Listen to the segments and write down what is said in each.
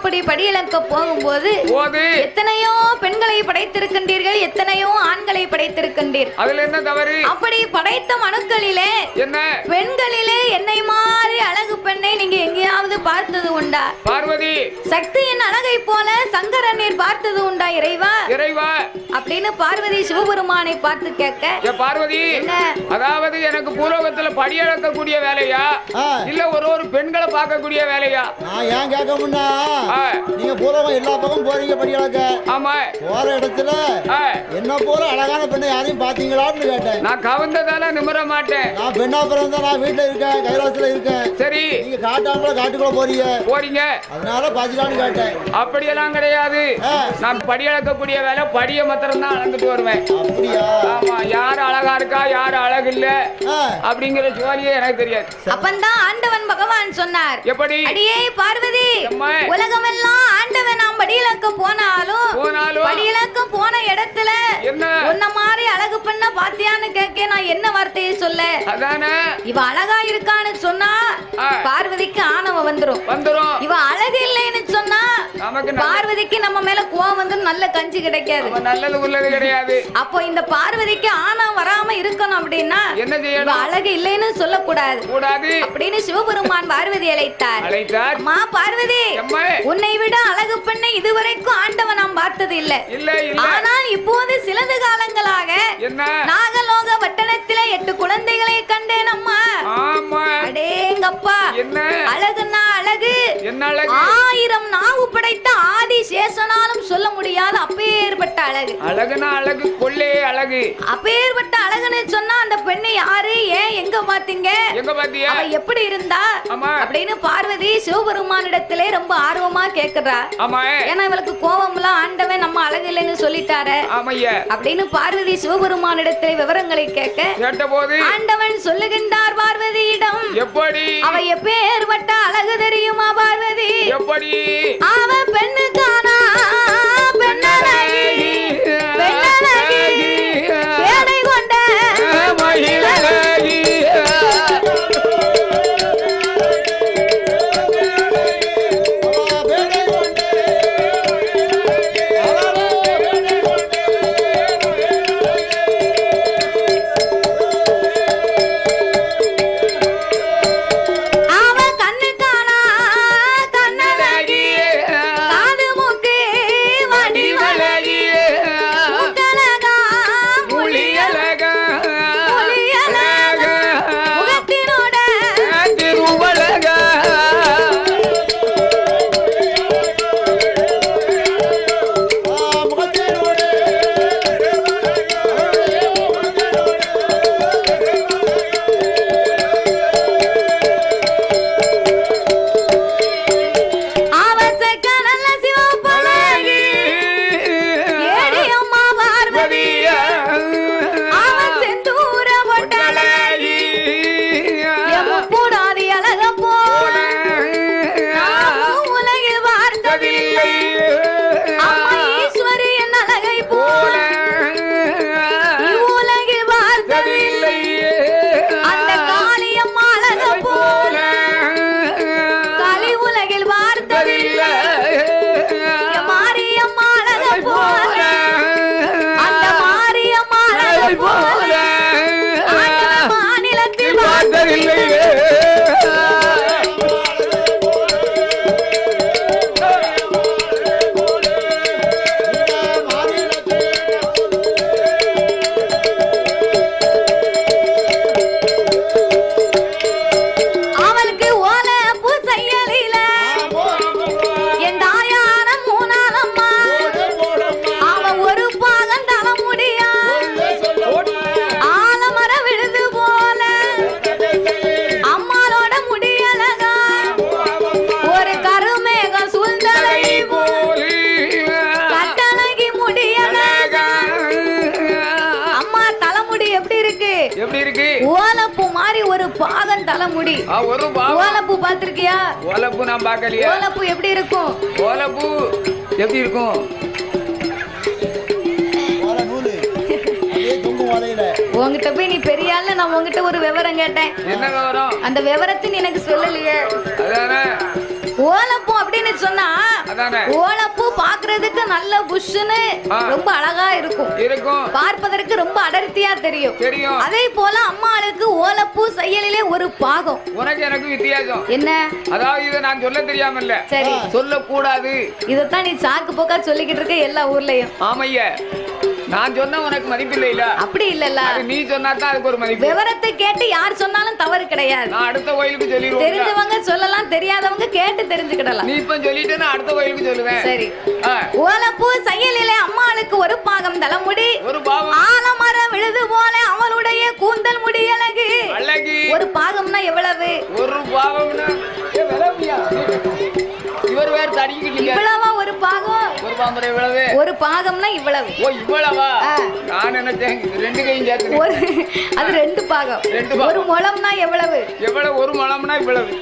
அப்படி படியிலக்க போகும்போது எத்தனையோ பெண்களை படைத்திருக்கின்றீர்கள், எத்தனையோ ஆண்களை படைத்திருக்கின்றீர்கள். அதுல என்ன தவறு? அப்படி படைத்த மனுக்களிலே என்ன பெண்களிலே என்னை மாதிரி அழகு பெண்ணை நீங்க எங்கேயாவது பார்த்தது உண்டா? பார்வதி, சக்தியின் அழகை போல சங்கரன் நீர் பார்த்தது உண்டா இறைவா? இறைவா அப்படின்னு பார்வதி சிவபெருமானை பார்த்து கேட்க, பார்வதி அதாவது எனக்கு பூலோகத்துல படி அளக்கக்கூடிய வேலையா இல்ல ஒரு பெண்களை பார்க்கக்கூடிய வேலையா? நான் ஏன் கேட்கமுன்னா, நீங்க பூலோகம் எல்லா பக்கம் போறீங்க படி அளக்க. ஆமா, போற இடத்துல என்ன போல அழகான பெண்ணை யாரையும் பாத்தீங்களான்னு கேட்டேன். நான் கவர்ந்ததால நிமிர மாட்டேன். நான் பெண்ணா பிறந்தா நான் வீட்டுல இருக்கேன், கைலாசத்துல இருக்கேன். சரி, நீங்க காட்டாமல காட்டுக்குள்ள போறீங்க, அதனால பாத்தீங்களான்னு கேட்டேன். அப்படியெல்லாம் கிடையாது. நான் படி அளக்கக்கூடிய வேலை படிய மாத்திரம் தான் அளந்துட்டு வருவேன். அப்படியா? ஆமா, யாரு அழகா இருக்கா யாரு அழகு இல்ல அப்படிங்கிற ஜோலியே எனக்கு தெரியாது. அப்பந்தான் ஆண்டவன் பகவான் சொன்னார், எப்படி? அடியே பார்வதி, உலகமெல்லாம் ஆண்டவன் நாம் படியிலக்க போனாலும் படியிலக்க போன இடத்துல உன்ன மாதிரி அழகு பண்ண பாத்தியான்னு கேட்க நான் என்ன வார்த்தையை சொல்ல? அதானே, இவ அழகா இருக்கான்னு சொன்னா பார்வதிக்கு ஆணவம் வந்துரும். இவ அழகு இல்லைன்னு சொன்னா பார்வதிக்கு நம்ம மேல கோவம் வந்து நல்ல கஞ்சி கிடைக்காது, நல்லது உள்ளது கிடையாது. அப்போ இந்த பார்வதிக்கு ஆணவம் வராம இருக்கணும் அப்படின்னா என்ன செய்யணும்? அழகு இல்லைன்னு சொல்லக்கூடாது அப்படின்னு சிவபெருமான் பார்வதி அழைத்தார். அம்மா பார்வதி, உன்னை விட அழகு பெண்ணை இதுவரைக்கும் ஆண்டவன் நாம் பார்த்தது இல்லை. ஆனால் இப்போது சிலது காலங்களாக நாகலோக பட்டணத்திலே 8 குழந்தைகளை கண்டேன் அம்மா. அடேங்கப்பா, அழகுன்னா அழகு 1000 நாவு படைத்த ஆதி சேஷனாலும் சொல்ல முடியாத அப்பேற்பட்ட அழகு. அழகுனா அழகு, கொள்ளே அழகு. அப்பேற்பட்ட அழகுன்னு சொன்னா அந்த பெண்ணை யாரு, ஏன், எங்க பாத்தீங்க, அவ எப்படி இருந்தா அப்படின்னு பார்வதி சிவபெருமானிடத்திலே ரொம்ப ஆர்வமா கேக்குறா. ஏன்னா இவளுக்கு கோபம் எல்லாம் ஆண்டவன் நம்ம அழகு இல்லைன்னு சொல்லிட்டாரு அப்படின்னு பார்வதி சிவபெருமானிடத்திலே விவரங்களை கேட்க ஆண்டவன் சொல்லுகின்றார் பார்வதியிடம், எப்படி அவ எப்பேற்பட்ட அழகு தெரியுமா பார்வதி? எப்படி அவ பெண்ணுக்கானா பெண்ணழகி, பெண்ணழகி பேடை கொண்ட மயிலழகி. ஓலப்பூ மாதிரி ஒரு பாகன் தலைமுடி. ஓலப்பூ பாத்திருக்கியா? ஓலப்பூ நான் பார்க்கலையா. ஓலப்பூ எப்படி இருக்கும்? ஓலப்பூ எப்படி இருக்கும்? உங்ககிட்ட போய் நீ பெரிய ஆளு, நான் உங்ககிட்ட ஒரு விவரம் கேட்டேன். என்ன விவரம்? அந்த விவரத்தை எனக்கு சொல்லலையே. அதானே ஓலப்பூ அப்படின்னு சொன்னா ஓலப்பூ பாக்குறதுக்கு நல்ல புஷ்ஷுன்னு ரொம்ப அழகா இருக்கும் பார்ப்பதற்கு ரொம்ப அடர்த்தியா தெரியும். அதே போல அம்மாளுக்கு ஓலப்பூ செயலிலே ஒரு பாகம். உனக்கு எனக்கு வித்தியாசம் என்ன? அதாவது இதை நான் சொல்ல தெரியாம இல்ல, சரி சொல்ல கூடாது. இதத்தான் நீ சாக்கு போக்கா சொல்லிக்கிட்டு இருக்க எல்லா ஊர்லயும். ஆமையா, நான் சொன்ன உனக்கு மதிப்பு இல்ல. அப்படி இல்லல்ல, நீ சொன்னாதான் அதுக்கு ஒரு மதிப்பு. விவரத்தை கேட்டு யார் சொன்னாலும் தவறு கிடையாது. நான் அடுத்த கோயிலுக்கு சொல்லிடுவேன். தெரிஞ்சவங்க சொல்லலாம், தெரியாதவங்க கேட்டு தெரிஞ்சுக்கிடலாம். நீ இப்ப சொல்லிட்டு நான் அடுத்த கோயிலுக்கு சொல்லுவேன். சரி. ஓலப்பூ செயலிலே அம்மாளுக்கு ஒரு பாகம் தலைமுடி, ஒரு பாகம் ஆலமரம் விழுது போல அவளுடைய கூந்தல் முடி அழகு. ஒரு பாகம்னா எவ்வளவு? ஒரு பாகம்னா இவர் வேற தடிக்கிட்டு இவ்வளவா? ஒரு பாகம், ஒரு பாம்பரை இவ்வளவு, ஒரு பாகம்னா இவ்வளவு. ஓ இவ்வளவா? நான் நினைச்சேன் ரெண்டு கையும் சேர்த்து. அது ரெண்டு பாகம். ஒரு முழம்னா எவ்வளவு? எவ்வளவு? ஒரு முழம்னா இவ்வளவு.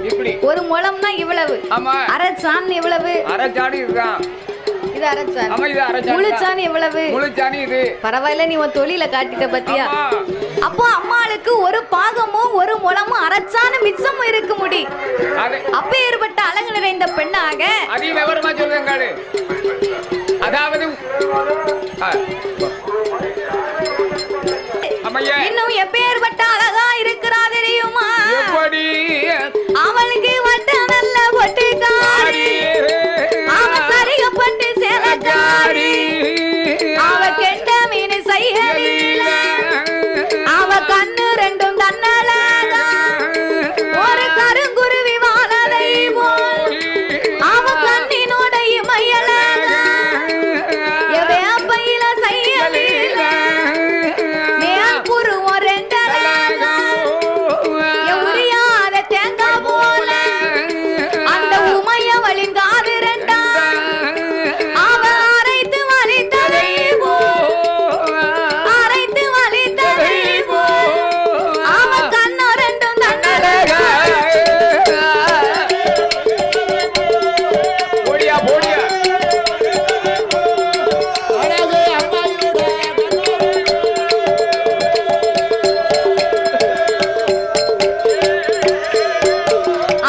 இப்படி ஒரு முழம்னா இவ்வளவு. ஆமா. அரைச்சான் எவ்வளவு? அரைச்சான் இதுதான். இது அரைச்சான். ஆமா, இது அரைச்சான். முழுச்சான் எவ்வளவு? முழுச்சான் இது. பரவாயில்ல, நீ உன் தொழில காட்டிட்ட பத்தியா? அப்போ அம்மாளுக்கு ஒரு பாகமும் ஒரு முழமும் அரைச்சான மிச்சமும் இருக்க முடி. அப்ப ஏற்பட்ட அழகு நிறைந்த பெண்ணாக அதே விவரமா சொல்லுங்க. அதாவது இன்னும் எப்பேற்பட்ட அழகா இருக்கிறா தெரியுமா? எப்படி? அவளுக்கு வட்ட நல்ல பொட்டுக்காரி, அவ சரிகப்பட்டு சேலக்காரி, அவ கெண்ட மீன் செய்யல, அவ கண்ணு ரெண்டும் தன்னழகா, ஒரு கருங்குருவி வாழலை போல் அவ கண்ணினோட இமையழகா, வேப்பையில செய்யல மேல் புருவம் ரெண்டழகா, உரியாத தேங்காய் போல அந்த உமையவளின் காது ரெண்டா, அவ அரைத்து வலித்ததை போ, அரைத்து வலித்ததை போ, அவ கண்ணு ரெண்டும் தன்னழகா. போடியா போடியா.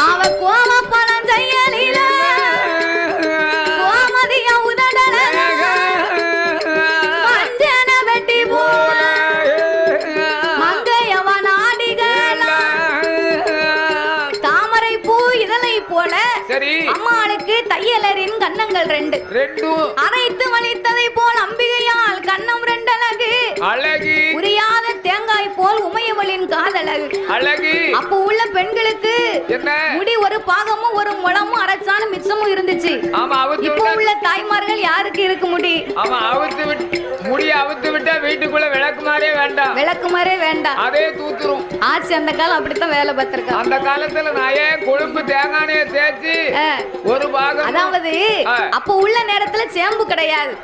அவ கோமப்பழம் செய்யலில கோமதிய உதடல மஞ்சன வெட்டி போல மங்கையவன் ஆடிகள தாமரை பூ இதழை போல. சரி. அம்மாளுக்கு தையலரின் கன்னங்கள் ரெண்டு, அரைத்து வலித்ததை போல் அம்பிகையால் கண்ணம் ரெண்டழகு அழகு, புரியாத தேங்காய் போல் உமையவளின் காதழகு அழகு. அப்போ உள்ள பெண்களுக்கு என்ன முடி ஒரு பாகமும் ஒரு முழமும் அரைச்சாலும் மிச்சமும் இருந்துச்சு. இப்போ உள்ள தாய்மார்கள் யாருக்கு இருக்கு முடி? ஆமா, அவுத்து விட்டு முடிய அவுத்து விட்டா வீட்டுக்குள்ள விளக்குமாரே வேண்டாம். விளக்குமாரே வேண்டாம், அதே தூத்துரும். ஆச்சு. அந்த காலம் அப்படித்தான் வேலை பார்த்திருக்கா. அந்த காலத்துல நாயே கொழும்பு தேங்காய தேய்ச்சி ஒரு பாகம். அதாவது அப்ப உள்ள நேரத்துல சேம்பு கிடையாது,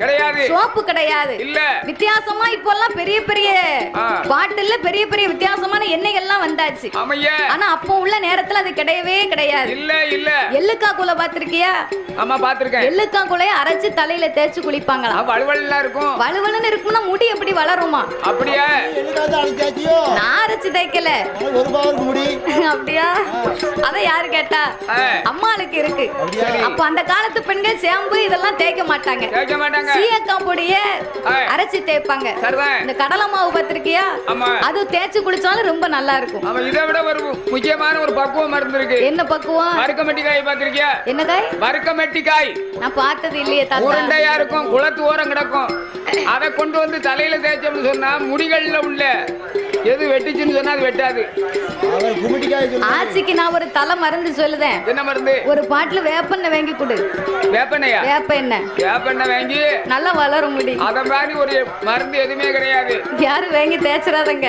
சோப்பு கிடையாது, இல்ல வித்தியாசமா இப்பெல்லாம் பெரிய பெரிய பாட்டில்ல பெரிய பெரிய வித்தியாசமான எண்ணெய்கள்லாம் வந்தாச்சு. ஆனா அப்போ உள்ள நேரத்துல அது கிடையவே கிடையாது. இல்ல இல்ல. எள்ளுக்காய் குலை பாத்திருக்கியா? ஆமா பாத்திருக்கேன். எள்ளுக்காய் குலைய அரைச்சு தலையில தேய்ச்சு குளிப்பாங்களா? வலுவலா இருக்கும். வலுவலுன்னு இருக்கும்னா முடி எப்படி வளருமா? அப்படியே நான் அரைச்சு தேய்க்கல. ஒரு பாவருக்கு முடி அப்படியா? அத யாரு கேட்டா? அம்மாளுக்கு இருக்கு. அப்ப அந்த காலத்து பெண்கள் சேம்பு இதெல்லாம் தேய்க்க மாட்டாங்க. சீயக்காய் பொடிய அரைச்சு தேய்ப்பாங்க. இந்த கடலை மாவு பாத்திருக்கியா? அது தேய்ச்சு குளிச்சாலும் ரொம்ப நல்லா இருக்கும். இதை விட ஒரு முக்கியமான ஒரு பக்குவம் இருக்கு. என்ன பக்குவம்? வறுக்கமெட்டிக்காய் பாத்திருக்கியா? என்ன காய்? வறுக்கமெட்டிக்காய். நான் பார்த்தது இல்லையே தாத்தா. உருண்டையா இருக்கும், குளத்து ஓரம் கிடக்கும். அதை கொண்டு வந்து தலையில தேய்ச்சோம்னு சொன்னா முடிகள்ல உள்ள எது வெட்டிச்சுன்னு சொன்னா அது வெட்டாது. ஆச்சிக்கு நான் ஒரு தலை மருந்து சொல்லுதேன். என்ன மருந்து? ஒரு பாட்டுல வேப்பெண்ணெய் வாங்கி கொடு. வேப்பெண்ணையா? வேப்பெண்ணெய். வேப்பெண்ணெய் வாங்கி நல்லா வளரும் முடி. அத மாதிரி ஒரு மருந்து எதுவுமே கிடையாது. யாரும் வாங்கி தேய்ச்சிடாதங்க.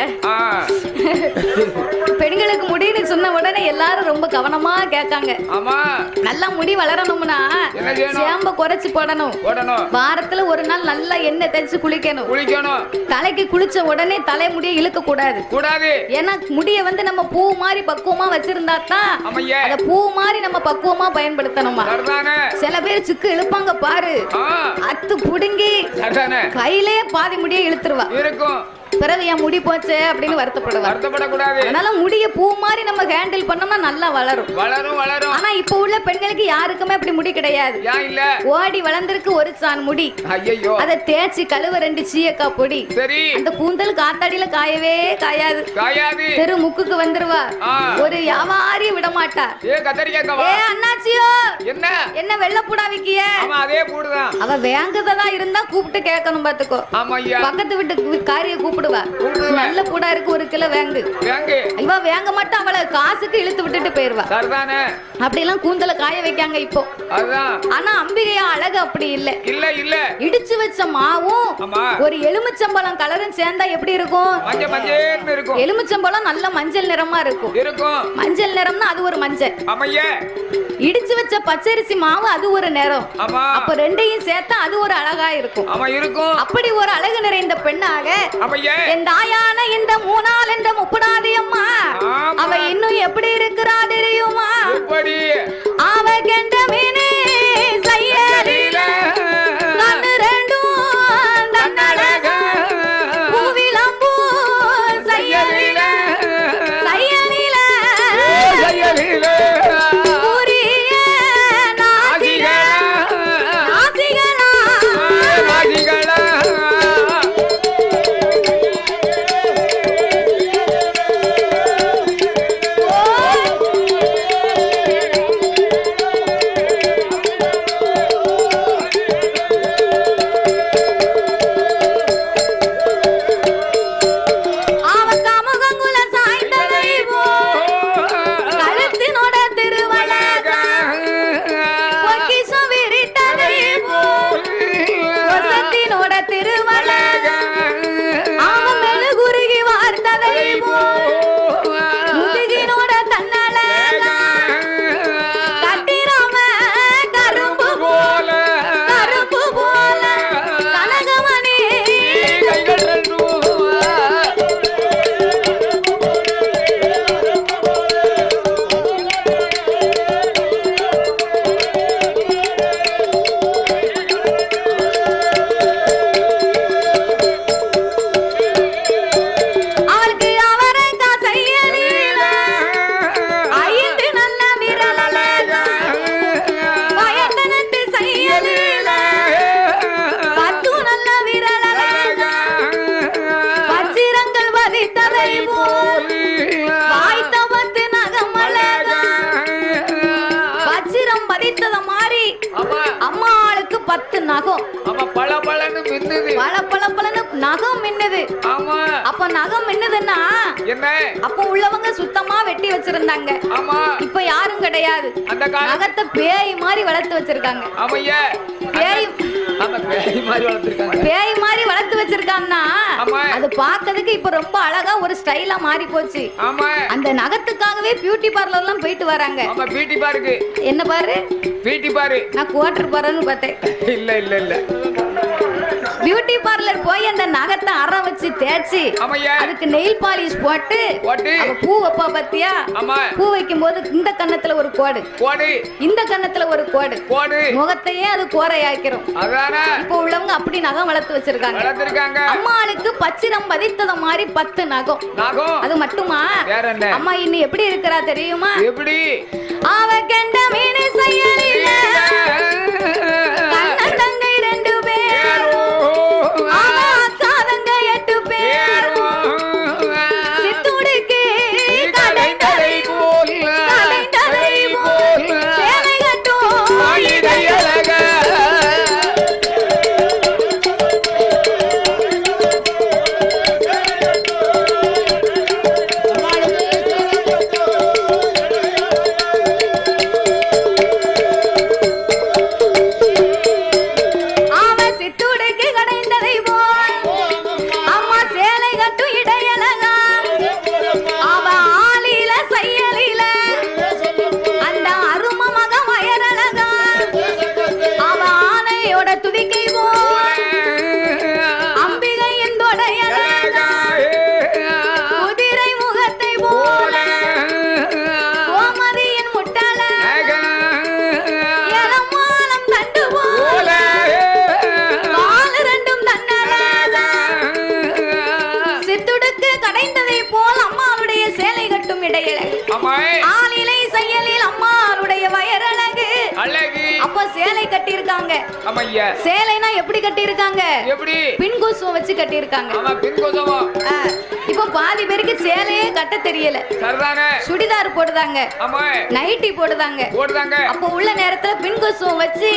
பெண்களுக்கு முடின்னு சொன்ன உடனே எல்லாரும் ரொம்ப கவனமா கேட்காங்க. ஆமா, நல்லா முடி வளரணும்னா சேம்ப குறைச்சு போடணும். வாரத்துல ஒரு நாள் நல்லா எண்ணெய் தேய்ச்சி குளிக்கணும். தலைக்கு குளிச்ச உடனே தலை முடிய இழுக்க கூடாது. ஏன்னா முடிய வந்து நம்ம பூ மாதிரி பக்குவமா வச்சிருந்தா தான் அத பூ மாதிரி நம்ம பக்குவமா பயன்படுத்தணும். இருக்கணுமா. சில பேர் சிக்கு இழுப்பாங்க பாரு, அத்து புடுங்கி கையிலே பாதி முடிய இழுத்துருவா இருக்கும். பிறகு என் முடி போச்சு அப்படின்னு வருத்தப்படக்கூடாது. அதனால முடிய பூ மாதிரி நம்ம ஹேண்டில் பண்ணோம்னா நல்லா வளரும். ஆனா இப்ப உள்ள பெண்களுக்கு யாருக்குமே அப்படி முடி கிடையாது. ஓடி வளர்ந்திருக்கு ஒரு சான் முடி, அதை தேய்ச்சி கழுவ 2 சீயக்கா பொடி, அந்த கூந்தல் காத்தாடியில காயவே காயாது. தெரு முக்குக்கு வந்துருவா, ஒரு வியாபாரி விட மாட்டா. அண்ணாச்சியோ என்ன வெள்ள பூடா விக்கிய? அவ வேங்கதான் இருந்தா கூப்பிட்டு கேட்கணும் பாத்துக்கோ. பக்கத்து வீட்டு காரிய கூப்பிடுவா, நல்ல பூடா இருக்கு 1 கிலோ வேங்கு. இவ வேங்க மட்டும் அவளை காசுக்கு இழுத்து விட்டுட்டு போயிருவா. அப்படி எல்லாம் கூந்தல காய வைக்காங்க இப்போ. ஆனா அம்பிகையா அழகு அப்படி இல்ல. இடிச்சு வச்ச மாவும் ஒரு எலுமிச்சம்பழம் கலரும் சேர்ந்தா எப்படி இருக்கும்? எலுமிச்சம்பழம் நல்ல மஞ்சள் நிறமா இருக்கும். மஞ்சள் நிறம்னா அது ஒரு மஞ்சள். இடிச்சு வச்ச பச்சரிசி மாவு அது ஒரு நிறம். அப்ப 2யும் சேர்த்தா அது ஒரு அழகா இருக்கும். அப்படி ஒரு அழகு நிறைந்த பெண்ணாக என் தாயான இந்த 3 நாள் என்ற முப்படாதி அம்மா அவ இன்னும் எப்படி இருக்கிறா தெரியுமா? அவ கெண்ட மீனே செய்யலில கண்ணு 2 தன்னழக பூவிலம்பூ செய்யலில அம்மாளுக்கு 10 நகம். நகம் மின்னுது. அப்ப நகம் மின்னுதுன்னா அப்ப உள்ளவங்க சுத்தமா வெட்டி வச்சிருந்தாங்க. இப்ப யாரும் கிடையாது. நகத்தை பேய் மாதிரி வளர்த்து வச்சிருக்காங்க. பேய் மாதிரி வளர்த்து வச்சிருக்காங்கன்னா அது பார்க்கிறதுக்கு இப்ப ரொம்ப அழகா ஒரு ஸ்டைலா மாறி போச்சு. அந்த நகத்துக்காகவே பியூட்டி பார்லர் எல்லாம் போயிட்டு வராங்க. என்ன பாரு நான் குவார்டர் பாருன்னு பார்த்தேன். இல்ல பியூட்டி பார்லர் போய் அந்த நகத்தை அற வச்சு தேய்ச்சி அதுக்கு நெயில் பாலிஷ் போட்டு பூ வைப்பா பத்தியா? பூ வைக்கும் போது இந்த கன்னத்துல ஒரு கோடு, இந்த கன்னத்துல ஒரு கோடு, முகத்தையே அது கோரையாக்கிறோம். இப்ப உள்ளவங்க அப்படி நகம் வளர்த்து வச்சிருக்காங்க. அம்மாளுக்கு பச்சிரம் பதித்தத மாதிரி 10 நகம். அது மட்டுமா அம்மா இன்னும் எப்படி இருக்கிறா தெரியுமா? அவ கண்ட மீன் செய்யலில கண்ணன் தங்கை 2 பேர், அக்கா தங்கை 8 பேர், சித்துடுக்கு கடைந்ததை போல் சேலை கட்டும் அழக. அப்ப சேலை கட்டி இருக்காங்க. ஆமா ஐயா. சேலைனா எப்படி கட்டி இருக்காங்க? எப்படி? பின் கொசுவம் வச்சு கட்டி இருக்காங்க. ஆமா, பின் கொசுவம். இப்போ பாதி பேருக்கு சேலையே கட்ட தெரியல. சரிதானே. சுடிதார் போடுதாங்க. ஆமா. நைட்டி போடுதாங்க. போடுதாங்க. அப்போ உள்ள நேரத்துல பின் கொசுவம் வச்சு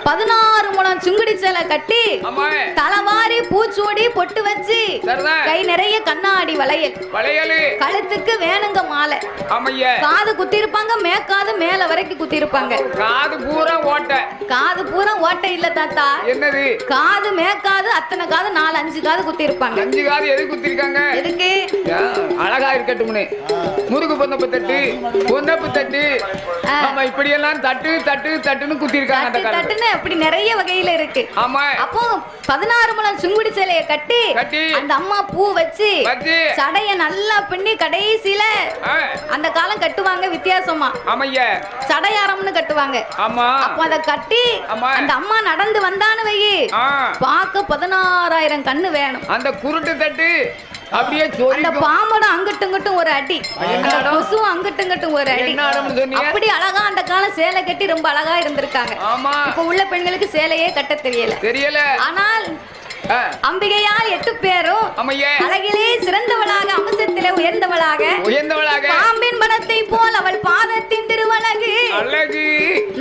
16 முழம் சுங்குடி சேலை கட்டி, ஆமா, தலவாரி பூச்சூடி பொட்டு வச்சு, சரிதான், கை நிறைய கண்ணாடி வளையல், கழுத்துக்கு வேணுங்க மாலை, ஆமையா, காது குத்தி இருப்பாங்க, மேக்காது மேல வரைக்கும் குத்தி இருப்பாங்க. காது பூரா ஓட்டை. காது பூரா ஓட்டை இல்ல தாத்தா. என்னது? காது மேக்காது அத்தனை காது 4-5 காது குத்தி இருப்பாங்க. 5 காது எது குத்தி இருக்காங்க? எதுக்கு? அழகா இருக்கட்டும்னு. முருகு பொன்னப்பு தட்டு, பொன்னப்பு தட்டு, ஆமா, இப்படி எல்லாம் தட்டு தட்டு தட்டுன்னு குத்தி இருக்காங்க. அந்த காலத்துல தட்டுன்னு அப்படி நிறைய வகையில இருக்கு. ஆமா. அப்போ 16 முழம் சுங்குடி சேலையை கட்டி அந்த அம்மா பூ வச்சு சடைய நல்லா பின்னி கடைசியில அந்த காலம் கட்டுவாங்க வித்தியாசமா. ஆமையா. சடையாரம்னு கட்டுவாங்க. ஆமா. அப்ப அத கட்டி அந்த அம்மா நடந்து வந்தான்னு வை, பார்க்க 16,000 கண்ணு வேணும். அந்த குருட்டு தட்டு அப்படியே அந்த பாம்பட அங்கிட்டும் ஒரு அடி, கொசு அங்கிட்டும் ஒரு அடி. அப்படி அழகா அந்த காலம் சேலை கட்டி ரொம்ப அழகா இருந்திருக்காங்க. இப்ப உள்ள பெண்களுக்கு சேலையே கட்ட தெரியல. ஆனால் அம்பிகையால் 8 பேரும் அழகிலே சிறந்தவளாக, அம்சத்திலே உயர்ந்தவளாக, பாம்பின் படத்தை போல் அவள் பாதத்தின் திருவழகு,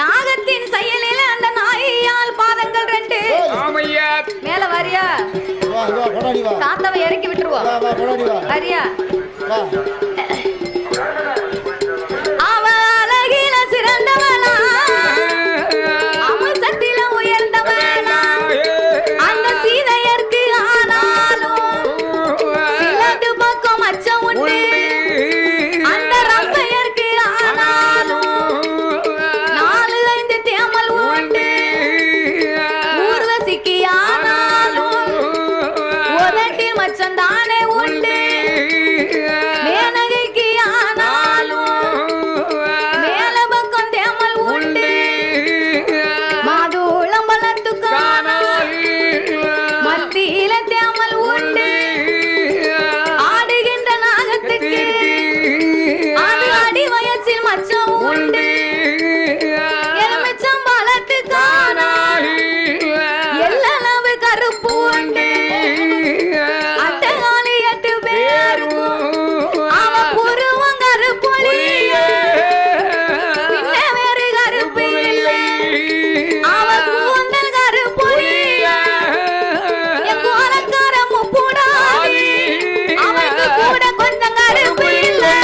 நாகத்தின் செயலில் அந்த நாயால் பாதங்கள் 2. மேல வாரியா, தாத்தாவை இறக்கி விட்டுருவோம். வாரியா, அவ அழகில சிறந்தவளா, அம்சத்தில உயர்ந்தவளா, அந்த சீதையர்க்கு ஆனாலும் சிலது பக்கம் அச்சம் உண்டு, அந்த ரம்பையர்க்கு ஆனாலும் 4-5 தேமல் உண்டு, ஊர்வசிக்கு ஆனாலும் உதட்டில் மச்சந்தானே உண்டு, மேனகைக்கு ஆனாலும் மேல பக்கம் தேமல் உண்டு, மாதுளம் பழத்துக்கு மத்தியில தேமல் உண்டு, ஆடுகின்ற நாகத்துக்கு அது அடி வயசில் மச்சம் உண்டு, எலுமிச்சம் பழத்துக்கான எல்லளவு கருப்பு உண்டு, அந்த காலி 8 பேருக்கும் அவன் புருவம் கருப்பொழிய, பின்ன வேறு கருப்பு இல்லை, அவன் கூந்தல் கருப்பொழிய, என் கோலக்கார முப்புடாதி அவனுக்கு கூட கொஞ்சம் கருப்பு இல்லை.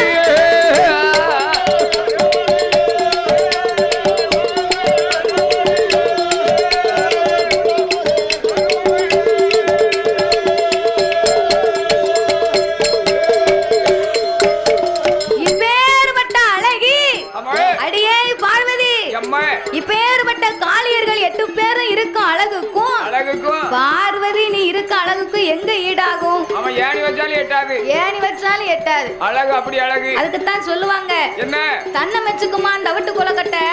இப்பேற்பட்ட அழகி அடியே பார்வதி, இப்பேற்பட்ட காளியர்கள் 8 பேரும் இருக்கும் அழகுக்கும் பார்வதி நீ இருக்க அழகுக்கும் எங்க ஈடாகும்? ஏணி வச்சாலும் எட்டாது. அழகு அப்படி அழகு. அதுக்குத்தான் சொல்லுவாங்க, என்ன தன்னை மெச்சுக்குமா தவிட்டு கொலக்கட்டை,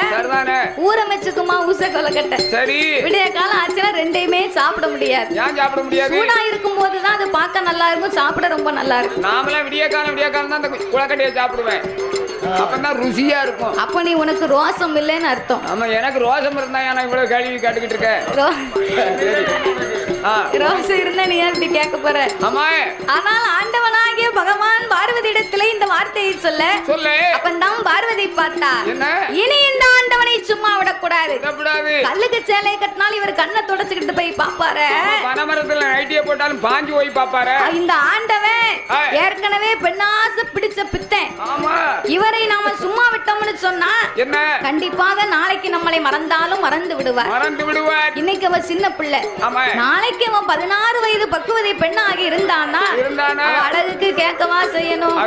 ஊர மெச்சுக்குமா ஊச கொலக்கட்டை. சரி, விடிய காலம் ஆச்சுன்னா 2யுமே சாப்பிட முடியாது. ஏன் சாப்பிட முடியாது? சூடா இருக்கும் போதுதான் அது பார்க்க நல்லா இருக்கும், சாப்பிட ரொம்ப நல்லா இருக்கும். நாமெல்லாம் விடிய காலம் தான் அந்த கொலக்கட்டையை சாப்பிடுவேன், அப்பதான் ருசியா இருக்கும். அப்ப நீ உனக்கு ரோசம் இல்லைன்னு அர்த்தம். ஆமா, எனக்கு ரோசம் இருந்தா நான் இவ்வளவு கேள்வி கேட்டுக்கிட்டு இருக்கேன். ரோசம் இருந்தா நீ ஏன் இப்படி கேட்க போற? ஆமா. ஆனால் ஆண்டவனாகிய பகவான் பார்வதி இடத்துல இந்த வார்த்தையை சொல்ல அப்பந்தான் பார்வதி பார்த்தா, இனி இந்த ஆண்டவனை சும்மா விடக்கூடாது. கல்லுக்கு சேலை கட்டினாலும் இவர் கண்ணை தொடச்சுக்கிட்டு போய் பாப்பாரு, பனமரத்துல ஐடியா போட்டாலும் பாஞ்சு போய் பாப்பாரு. இந்த ஆண்டவன் ஏற்கனவே பெண்ணாசை பிடிச்ச பித்தன். இவரை நாம சும்மா விட்டோம்னு சொன்னா கண்டிப்பாக நாளைக்கு நம்மளை மறந்தாலும் மறந்து விடுவார். இன்னைக்கு அவ சின்ன பிள்ளை, நாளைக்கு அவன் 16 வயது பக்குவதை பெண்ணாகி இருந்தானா அழகுக்கு கேட்கவா செய்யணும்.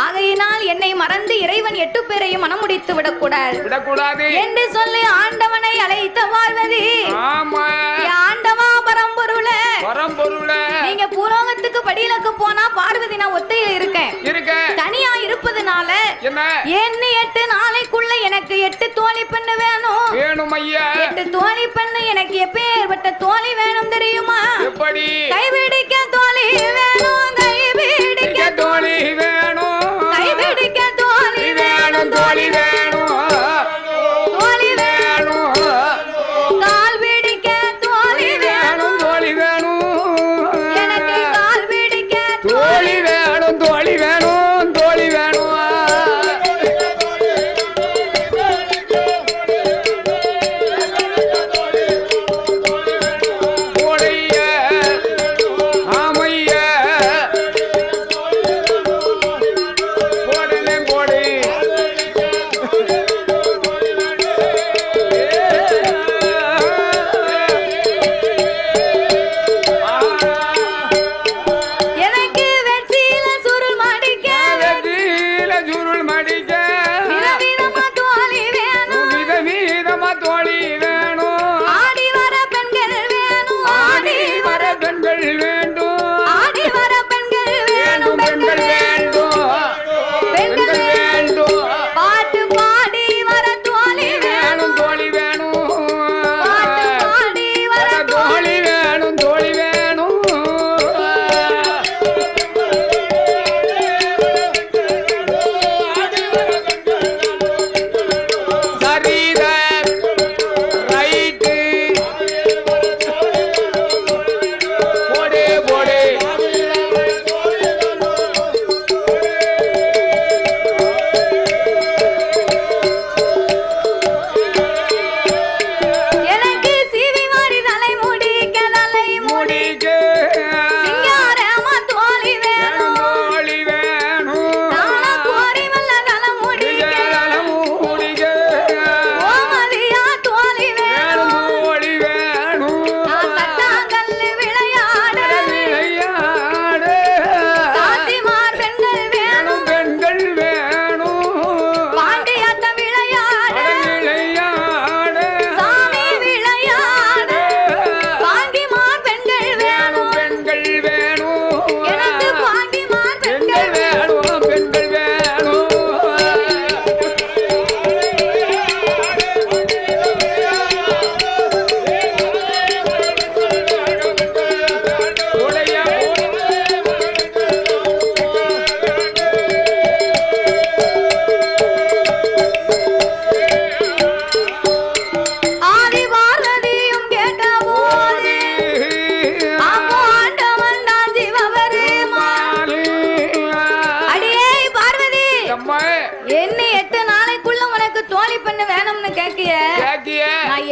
ஆகையினால் என்னை மறந்து இறைவன் 8 பேரையும் மனம் முடித்து விடக்கூடாது என்று சொல்லி ஆண்டவனை அழைத்த பார்வதி, ஆண்டவா பரம்பொருளே, நீங்க பூலோகத்துக்கு படியிலக்கு போனா பார்வதி நான் ஒத்தையில இருக்கேன், தனியா இருப்பதுனால என்ன 8 நாளைக்குள்ள எனக்கு 8 தோழி பெண்ணு வேணும் ஐயா. 8 தோழி பெண்ணு எனக்கு எப்பேற்பட்ட தோழி வேணும் தெரியுமா? எப்படி? கைபிடிக்க தோழி வேணும், கைபிடிக்க தோழி வேணும், கைபிடிக்க தோழி வேணும், தோழி வேணும், தோழி வேணும்,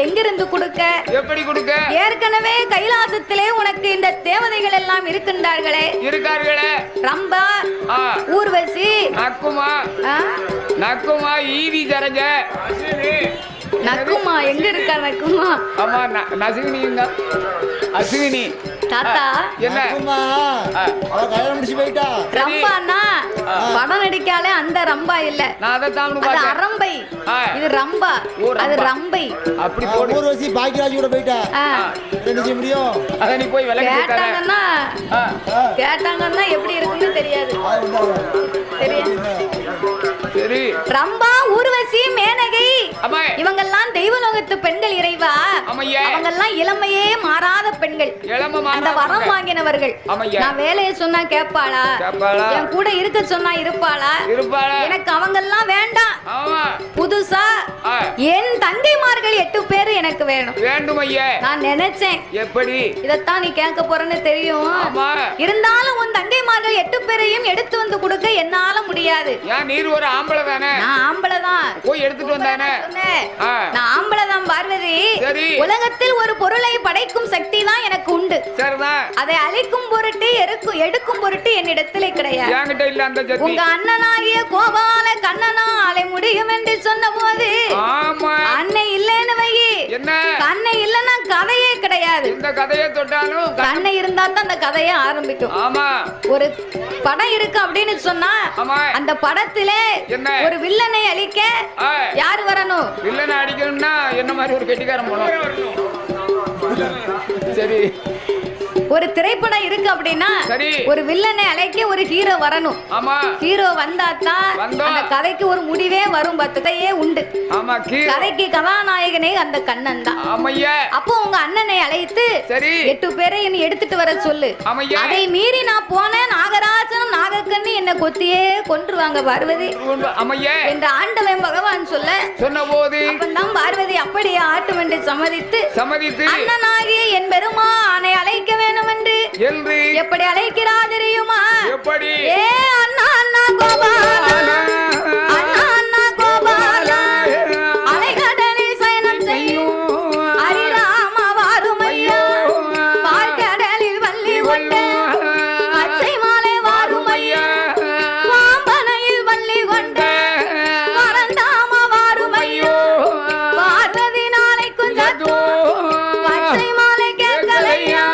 எங்கிருந்து கொடுக்க? எப்படி கொடுக்க? ஏற்கனவே கைலாசத்திலே உனக்கு இந்த தேவதைகள் எல்லாம் இருக்கின்றார்களே. இருக்கார்களே. ரம்பா, ஊர்வசி, நக்குமா, நக்குமா, ஈவி ஜரஜ, நக்குமா. எங்க இருக்கா நக்குமா? ஆமா, நசிவினிங்க, அஸ்வினி. தாத்தா என்ன கல்யாணம் முடிச்சு போயிட்டா? ரம்பானா படம் நடிக்காலே அந்த ரம்பா இல்ல, நான் அதைத்தான் அது அரம்பை. இது ரம்பா, அது ரம்பை. அப்படி போடு. ஊர்வசி பாக்கியராஜ் கூட போயிட்டா. என்ன செய்ய முடியும்? அத நீ போய் விலகி கேட்டாங்கன்னா கேட்டாங்கன்னா எப்படி இருக்குன்னு தெரியாது. சரி. ரம்பா, ஊர்வசி, மேனகை இவங்கெல்லாம் தெய்வலோகத்து பெண்கள் இறைவா. அவங்கெல்லாம் இளமையே மாறாத பெண்கள், அந்த வரம் வாங்கினவர்கள். நான் வேலையை சொன்னா கேட்பாளா? என் கூட இருக்க சொன்னா இருப்பாளா? எனக்கு அவங்கெல்லாம் வேண்டாம். புதுசா என் தங்கைமார்கள் 8 பேர் எனக்கு வேணும். வேண்டும் ஐயா. நான் நினைச்சேன் எப்படி இதத்தான் நீ கேட்க போறேன்னு தெரியும். இருந்தாலும் உன் தங்கைமார்கள் 8 பேரையும் எடுத்து வந்து கொடுக்க என்னால முடியாது. ஏன் நீர் ஒரு ஆம்பளை தானே? நான் ஆம்பளை தான். போய் எடுத்துட்டு வந்தானே. நான் ஆம்பளை தான் பார்வதி. உலகத்தில் ஒரு பொருளை படைக்கும் சக்தி தான் எனக்கு உண்டு. சரிதான். அதை அழிக்கும் பொருட்டு எடுக்கும் பொருட்டு என்னிடத்திலே கிடையாது. என்கிட்ட இல்ல அந்த சக்தி. உங்க அண்ணனாகிய கோபால கண்ணனாலே முடியும் என்று சொன்ன போது அன்னை இல்லைன்னு வை. என்ன கண்ணை இல்லைன்னா கதையே கிடையாது. இந்த கதையை தொட்டாலும் கண்ணை இருந்தா தான் அந்த கதையை ஆரம்பிக்கும். ஆமா. ஒரு படம் இருக்கு அப்படின்னு சொன்னா அந்த படத்திலே ஒரு வில்லனை அழிக்க யார் வரணும்? வில்லனை அடிக்கணும்னா என்ன மாதிரி ஒரு கெட்டிக்காரன் போகணும். சரி. ஒரு திரைப்படம் இருக்கு அப்படின்னா ஒரு வில்லனை அழைக்க ஒரு ஹீரோ வரணும். ஹீரோ வந்தாதான் அந்த கதைக்கு ஒரு முடிவே வரும். பத்துக்கையே உண்டு. கதைக்கு கதாநாயகனே அந்த கண்ணன் தான். அப்போ உங்க அண்ணனை அழைத்து 8 பேரை என்னை எடுத்துட்டு வர சொல்லு. அதை மீறி நான் போனேன், நாகராஜனும் நாகக்கண்ணி என்ன கொத்தியே கொன்றுவாங்க பார்வதி என்ற ஆண்டவன் பகவான் சொன்ன போது அப்பந்தான் பார்வதி அப்படியே ஆட்டும் என்று சம்மதித்து அண்ணனாகிய என் பெருமானை அழைக்க வேணும் என்று எப்படி அழைக்கிறா தெரியுமா? எப்படி? ஏ அண்ணா அண்ணா கோபாலா, அண்ணா அண்ணா கோபாலா, அலைகடலில் சயனம் செய்யும் ஹரிராம வாருமையா, பார்க்கடலில் வள்ளி கொண்ட பச்சை மாலை வாருமையா, பாம்பனையில் வள்ளி கொண்ட பரந்தாம வாருமையோ, பார்வதி நாளை குஞ்சத்தோ பச்சை மாலை கேட்கலையா,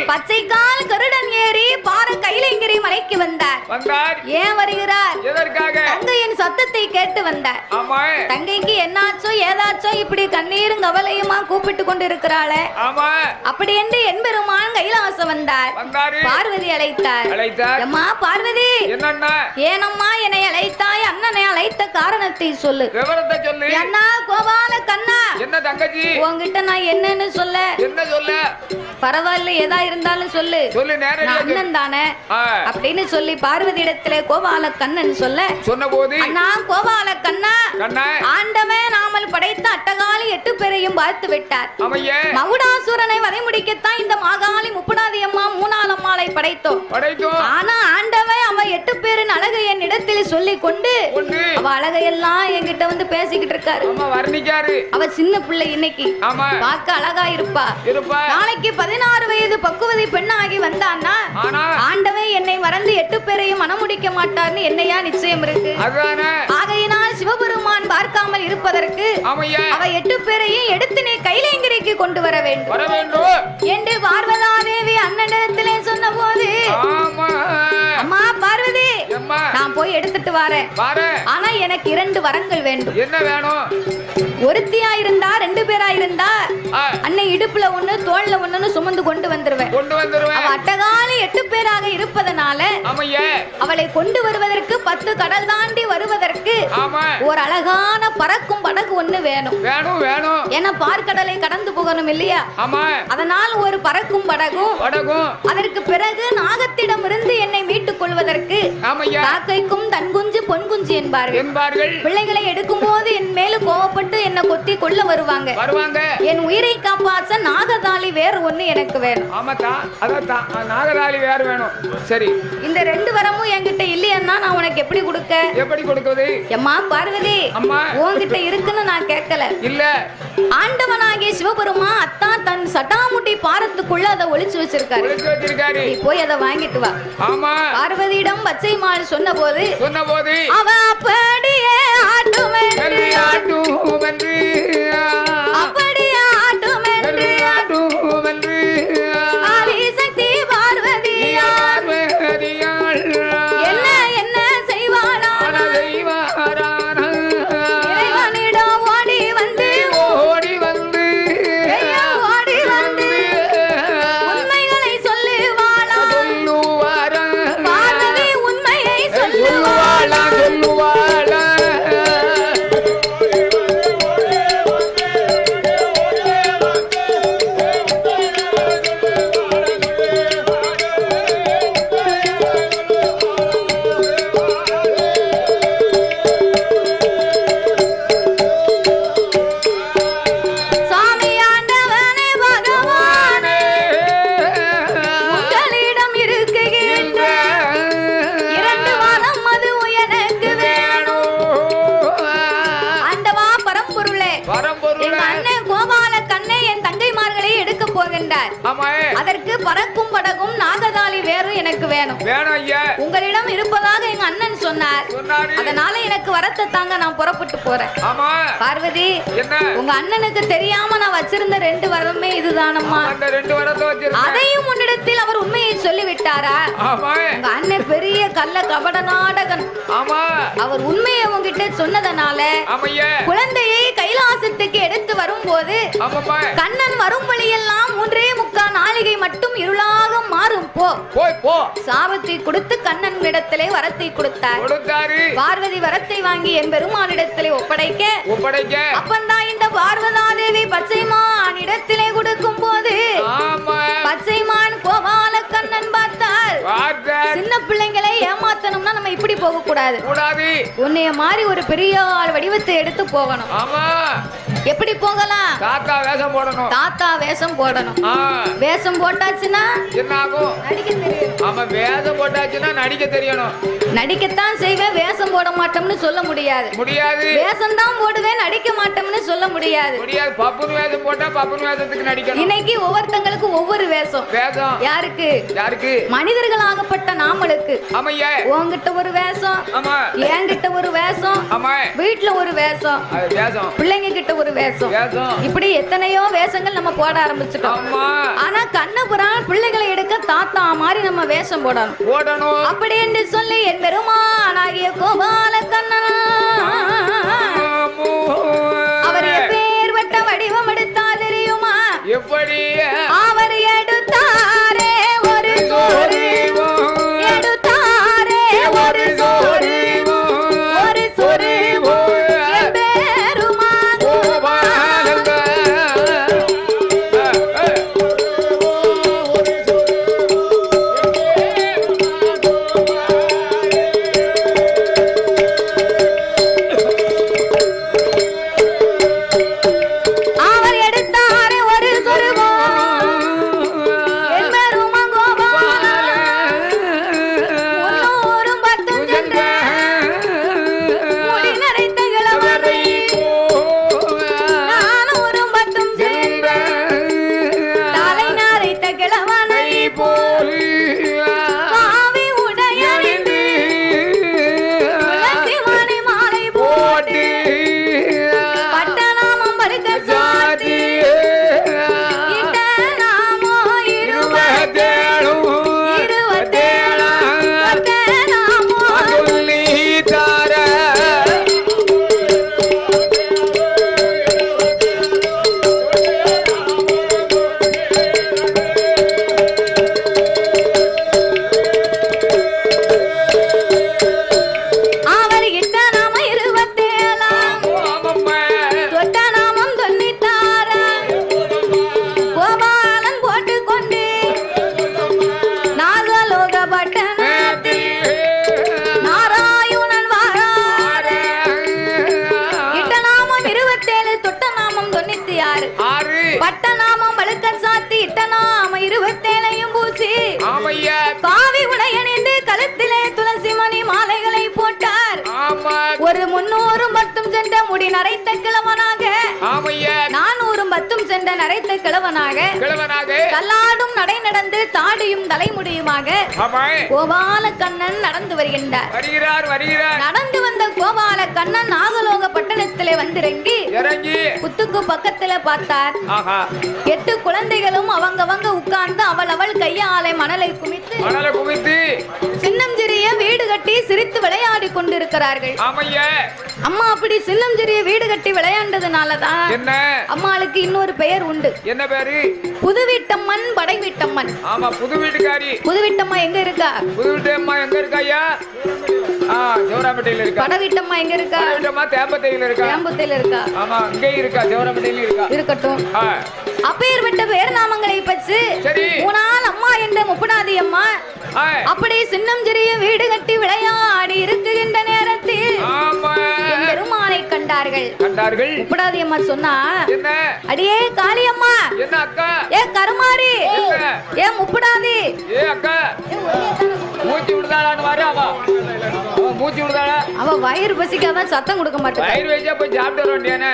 பச்சைக்கால் கருடன் ஏறி பார கைலங்கிரி மலைக்கு வந்தார். ஏன் வருகிறார்? எதற்காக? தங்கையின் சத்தத்தை கேட்டு வந்தார். தங்கைக்கு என்னாச்சோ ஏதாச்சோ இப்படி கண்ணீரும் கவலையுமா கூப்பிட்டு கொண்டு இருக்கிறாளே. அப்படி என்று என்பெருமான் கைலாசம் வந்தார். பார்வதி அழைத்தார். அம்மா பார்வதி, ஏனம்மா என்னை அழைத்தாய்? அண்ணா அண்ணனை அழைத்த காரணத்தை சொல்லு. விவரத்தை சொல்லு. என்ன கோபால கண்ணா, என்ன தங்கச்சி உன்கிட்ட நான் என்னன்னு சொல்ல? என்ன சொல்ல? பரவாயில்ல, எதா இருந்தாலும் சொல்லு. சொல்லு, நேரடியா அண்ணன் தானே அப்படின்னு சொல்லி பார்வதி இடத்துல கோபால கண்ணன் சொல்ல சொன்ன போது, அண்ணா கோபால கண்ணா, ஆண்டவன் நாமல் படைத்த அட்டகாலி 8 பேரையும் பார்த்து விட்டார். மகுடாசுரனை வதை முடிக்கத்தான் இந்த மாகாளி முப்படாதி அம்மா மூணாலம்மாளை படைத்தோம். ஆனா ஆண்டவன் அவ 8 பேரின் அழகை என் இடத்தில் சொல்லி கொண்டு அவ அழகையெல்லாம் என்கிட்ட வந்து பேசிக்கிட்டு இருக்காரு. அவ சின்ன பிள்ளை, இன்னைக்கு பார்க்க அழகா இருப்பா. நாளைக்கு 16 வயது பக்குவதை பெண்ணாகி வந்தான்னா ஆண்டவன் என்னை மறந்து 8 பேரையும் மனமுடிக்க மாட்டார்னு என்னையா நிச்சயம் இருக்கு? ஆகையினால் சிவபெருமான் பார்க்காமல் இருப்பதற்கு அவ 8 பேரையும் எடுத்து நீ கைலேங்கிரிக்கு கொண்டு வர வேண்டும் என்று பார்வதாதேவி அண்ணனிடத்திலே சொன்ன போது, அம்மா பார்வதி, நான் போய் எடுத்துட்டு வரேன். ஆனா எனக்கு 2 வரங்கள் வேண்டும். என்ன வேணும்? ஒருத்தியா இருந்தா 2 பேரா இருந்தா அன்னை இடுப்புல 1 தோள்ல 1 சுமந்து கொண்டு வந்துருவேன். அவ அட்டகாலி 8 பேராக இருப்பதனால அவளை கொண்டு வருவதற்கு 10 கடல் தாண்டி வருவதற்கு ஒரு அழகான பறக்கும் படகு 1 வேணும். ஏன்னா பார்க்கடலை கடந்து போகணும் இல்லையா? அதனால் ஒரு பறக்கும் படகும், அதற்கு பிறகு நாகத்திடம் இருந்து என்னை மீட்டுக் கொள்வதற்கு காக்கைக்கும் தன் குஞ்சு பொன் குஞ்சு என்பார்கள். பிள்ளைகளை எடுக்கும் போது என் மேல கோவப்பட்டு என்ன கொத்தி கொள்ள வருவாங்க. என் உயிரை காப்பாற்ற நாகதாளி வேறு 1 எனக்கு வேணும். நாகதாளி வேறு வேணும். சரி, இந்த 2 வரமும் என்கிட்ட இல்லையா நான் உனக்கு எப்படி கொடுக்குது? அம்மா பார்வதி, உன்கிட்ட இருக்குன்னு நான் கேட்கல. இல்ல, ஆண்டவனாகிய சிவபெருமா அத்தான் தன் சட்டாமுட்டி பாரத்துக்குள்ள அதை ஒளிச்சு வச்சிருக்காரு. நீ போய் அதை வாங்கிட்டு வா. பார்வதியிடம் பச்சை மால் சொன்ன போது அவ அப்படியே ஆட்டுமென்று அப்படியே ஆட்டுமென்று ஆதிசக்தி பார்வதியார் என்ன செய்வாளான இறைவனிடம் ஓடி வந்து உண்மைகளை சொல்லுவாளா? பார்வதி உண்மையை சொல்லுவாளா? அதற்கு பறக்கும் படகும் நாகதாளி வேறும் எனக்கு வேணும். உங்களிடம் இருப்பதாக எங்க அண்ணன் சொன்னார். அதனால எனக்கு வரத்தை தாங்க நான் புறப்பட்டு போறேன். பார்வதி, உங்க அண்ணனுக்கு தெரியாம நான் வச்சிருந்த 2 வரமே இதுதானம்மா. அதையும் உன்னிடத்தில் அவர் உண்மையை சொல்லிவிட்டாரா? உங்க அண்ணன் பெரிய கள்ள கபட நாடகன். அவர் உண்மையை உங்ககிட்ட சொன்னதனால குழந்தையை கைலாசத்துக்கு எடுத்து வரும்போது கண்ணன் வரும் வழியெல்லாம் 3.25 நாளிகை மட்டும் இருளாக மாறும். போ சாபத்தை கொடுத்து கண்ணன் இடத்திலே வரத்தை கொடுத்தார். பார்வதி வரத்தை வாங்கி என் பெருமானிடத்திலே ஒப்படைக்க அப்பந்தான் இந்த பார்வதாதேவி பச்சைமான் இடத்திலே கொடுக்கும் போது பச்சைமான் கோபால கண்ணன் பார்த்தார். சின்ன பிள்ளைங்களை ஏமாத்தணும்னா நம்ம இப்படி போக கூடாது. உன்னைய மாதிரி ஒரு பெரிய ஆள் வடிவத்தை எடுத்து போகணும். எப்படி போகலாம்? தாத்தா வேஷம் போடணும். வேஷம் போட்டாச்சுன்னா என்ன ஆகும்? நடிக்க தெரியணும். நடிக்கத்தான் செய்வேன், வேஷம் போட மாட்டோம்னு சொல்ல முடியாது. வேஷம் தான் போடுவேன், நடிக்க மாட்டோம்னு சொல்ல முடியாது. இன்னைக்கு ஒவ்வொருத்தங்களுக்கு ஒவ்வொரு வேஷம். யாருக்கு? மனிதர்களாகப்பட்ட நாமளுக்கு. உன்கிட்ட ஒரு வேஷம், என்கிட்ட ஒரு வேஷம், வீட்டுல ஒரு வேஷம், பிள்ளைங்க கிட்ட ஒரு வேஷம், இப்படி எத்தனையோ வேஷங்கள் நம்ம போட ஆரம்பிச்சிட்டோம். ஆனா கண்ணபுரான் பிள்ளைகளை எடுக்க தாத்தா மாதிரி நம்ம வேஷம் போடணும். அப்படி என்று சொல்லி என் பெருமானாகிய கோபால கண்ணன் அவர் எப்பேற்பட்ட வடிவம் எடுத்தா தெரியுமா? அவர் எடுத்தாரே ஒரு சோறு, எடுத்தாரே ஒரு சோறு, ஒரு பட்டநாமம் பழுக்க சாத்தி இட்டநாம 27 பூசி ஆமையா காவி உடையணிந்து கழுத்திலே துளசி மணி மாலைகளை போட்டார் ஆமா ஒரு 300 மட்டும் சென்ற முடி நரைத்த கிழவனாக ஆமையா 400 மட்டும் சென்ற நரைத்த கிழவனாக கல்லாடும் நடை நடந்து தாடியும் தலைமுடியுமாக கோபால கண்ணன் நடந்து வருகின்றார் நடந்து வந்த கோபால கண்ணன் நாகலோக பட்டணத்திலே வந்திறங்கி புத்துக்கு பக்கத்துல பார்த்தார் 8 குழந்தைகளும் அவங்க உட்கார்ந்து அவள் கையாலை மணலை குமித்து சின்னம் சிறிய வீடு கட்டி சிரித்து விளையாடி கொண்டிருக்கிறார்கள் அம்மா அப்படி சின்னம் சிறிய வீடு கட்டி விளையாண்டதுனாலதான் அம்மாளுக்கு இன்னொரு பெயர் உண்டு. என்ன பேரு? புதுவீட்டம்மன் படை வீட்டம்மன். ஆமா புது வீட்டுக்காரி. புதுவீட்டம்மா எங்க இருக்கா? புதுவீட்டம்மா எங்க இருக்கா ஐயா? சிவராம்பட்டியில இருக்கா. படவீட்டம்மா எங்க இருக்கா? படவீட்டம்மா தேம்பத்தையில இருக்கா. தேம்பத்தையில இருக்கா. ஆமா இங்கே இருக்கா, சிவராம்பட்டியில இருக்கா. இருக்கட்டும். அப்பேற்பட்ட பேர் நாமங்களை பற்றி மூணால் அம்மா என்ற முப்பனாதி அம்மா அப்படி சின்னம் சிறிய வீடு கட்டி விளையாடி இருக்குகின்ற நேரத்தில் பெருமானை கண்டார்கள். முப்பனாதி அம்மா சொன்னா, அடியே காளியம்மா, ஏ கருமாரி, ஏ முப்பனாதி, அவ வயிறு பசிக்காதான் சத்தம் கொடுக்க மாட்டேன். வயிறு வச்சா போய் சாப்பிட்டு வர வேண்டியானே,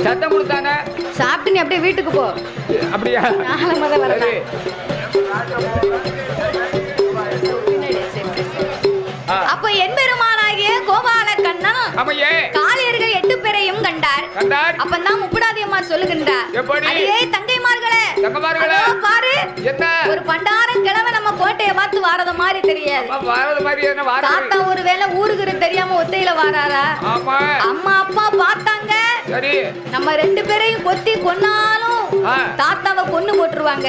சத்தம் கொடுத்தானே சாப்பிட்டு நீ அப்படியே வீட்டுக்கு போ. அப்படியா? அப்ப என் பெருமானாகிய கோபால கண்ணன் காளியர்கள் 8 பேரையும் கண்டார். அப்பதான் முப்படாதி அம்மா சொல்லுகின்றார், அடியே தங்கைமார்களே, பாரு ஒரு பண்டாரம் கிழமை நம்ம கோட்டையை பார்த்து வாரத மாதிரி தெரியாது. தாத்தா ஒருவேளை ஊருக்கு தெரியாம ஒத்தையில வாராரா? அம்மா அப்பா பார்த்தாங்க, நம்ம 2 பேரையும் கொத்தி கொன்னாலும் தாத்தாவை கொன்னு போட்டுருவாங்க.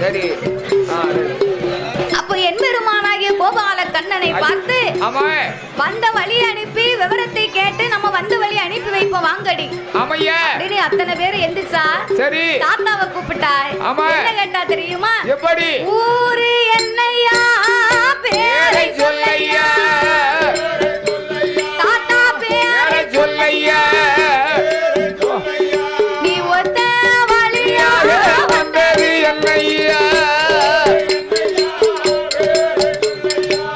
சரி. அப்ப என் பெருமானாகிய கோபால கண்ணனை பார்த்து வந்த வழி அனுப்பி விவரத்தை கேட்டு நம்ம வந்த வழி அனுப்பி வைப்போம் வாங்கடி. அப்படின்னு அத்தனை பேர் எந்திரிச்சா தாத்தாவை கூப்பிட்டாய். என்ன கேட்டா தெரியுமா? எப்படி? ஊரு என்னையா பேரை சொல்லையா, தாத்தா பேரை சொல்லையா, நீ ஒத்த வழியாக வந்தது என்னையா,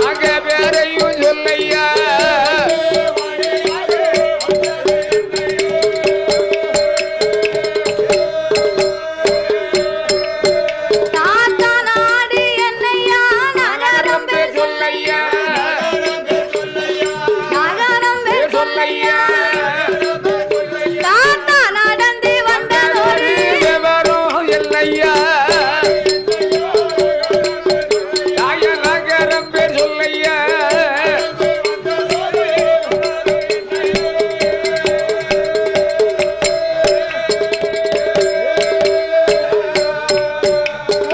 அங்க பேரையும் சொல்லையா. தாத்தா நாடு என்னையா, நகரம் பேர் சொல்லையா, நகரம் பேர் சொல்லையா, தாத்தா நடந்து வந்ததொரு விவரம் இல்லையா, நகரம் பேர் சொல்லையா.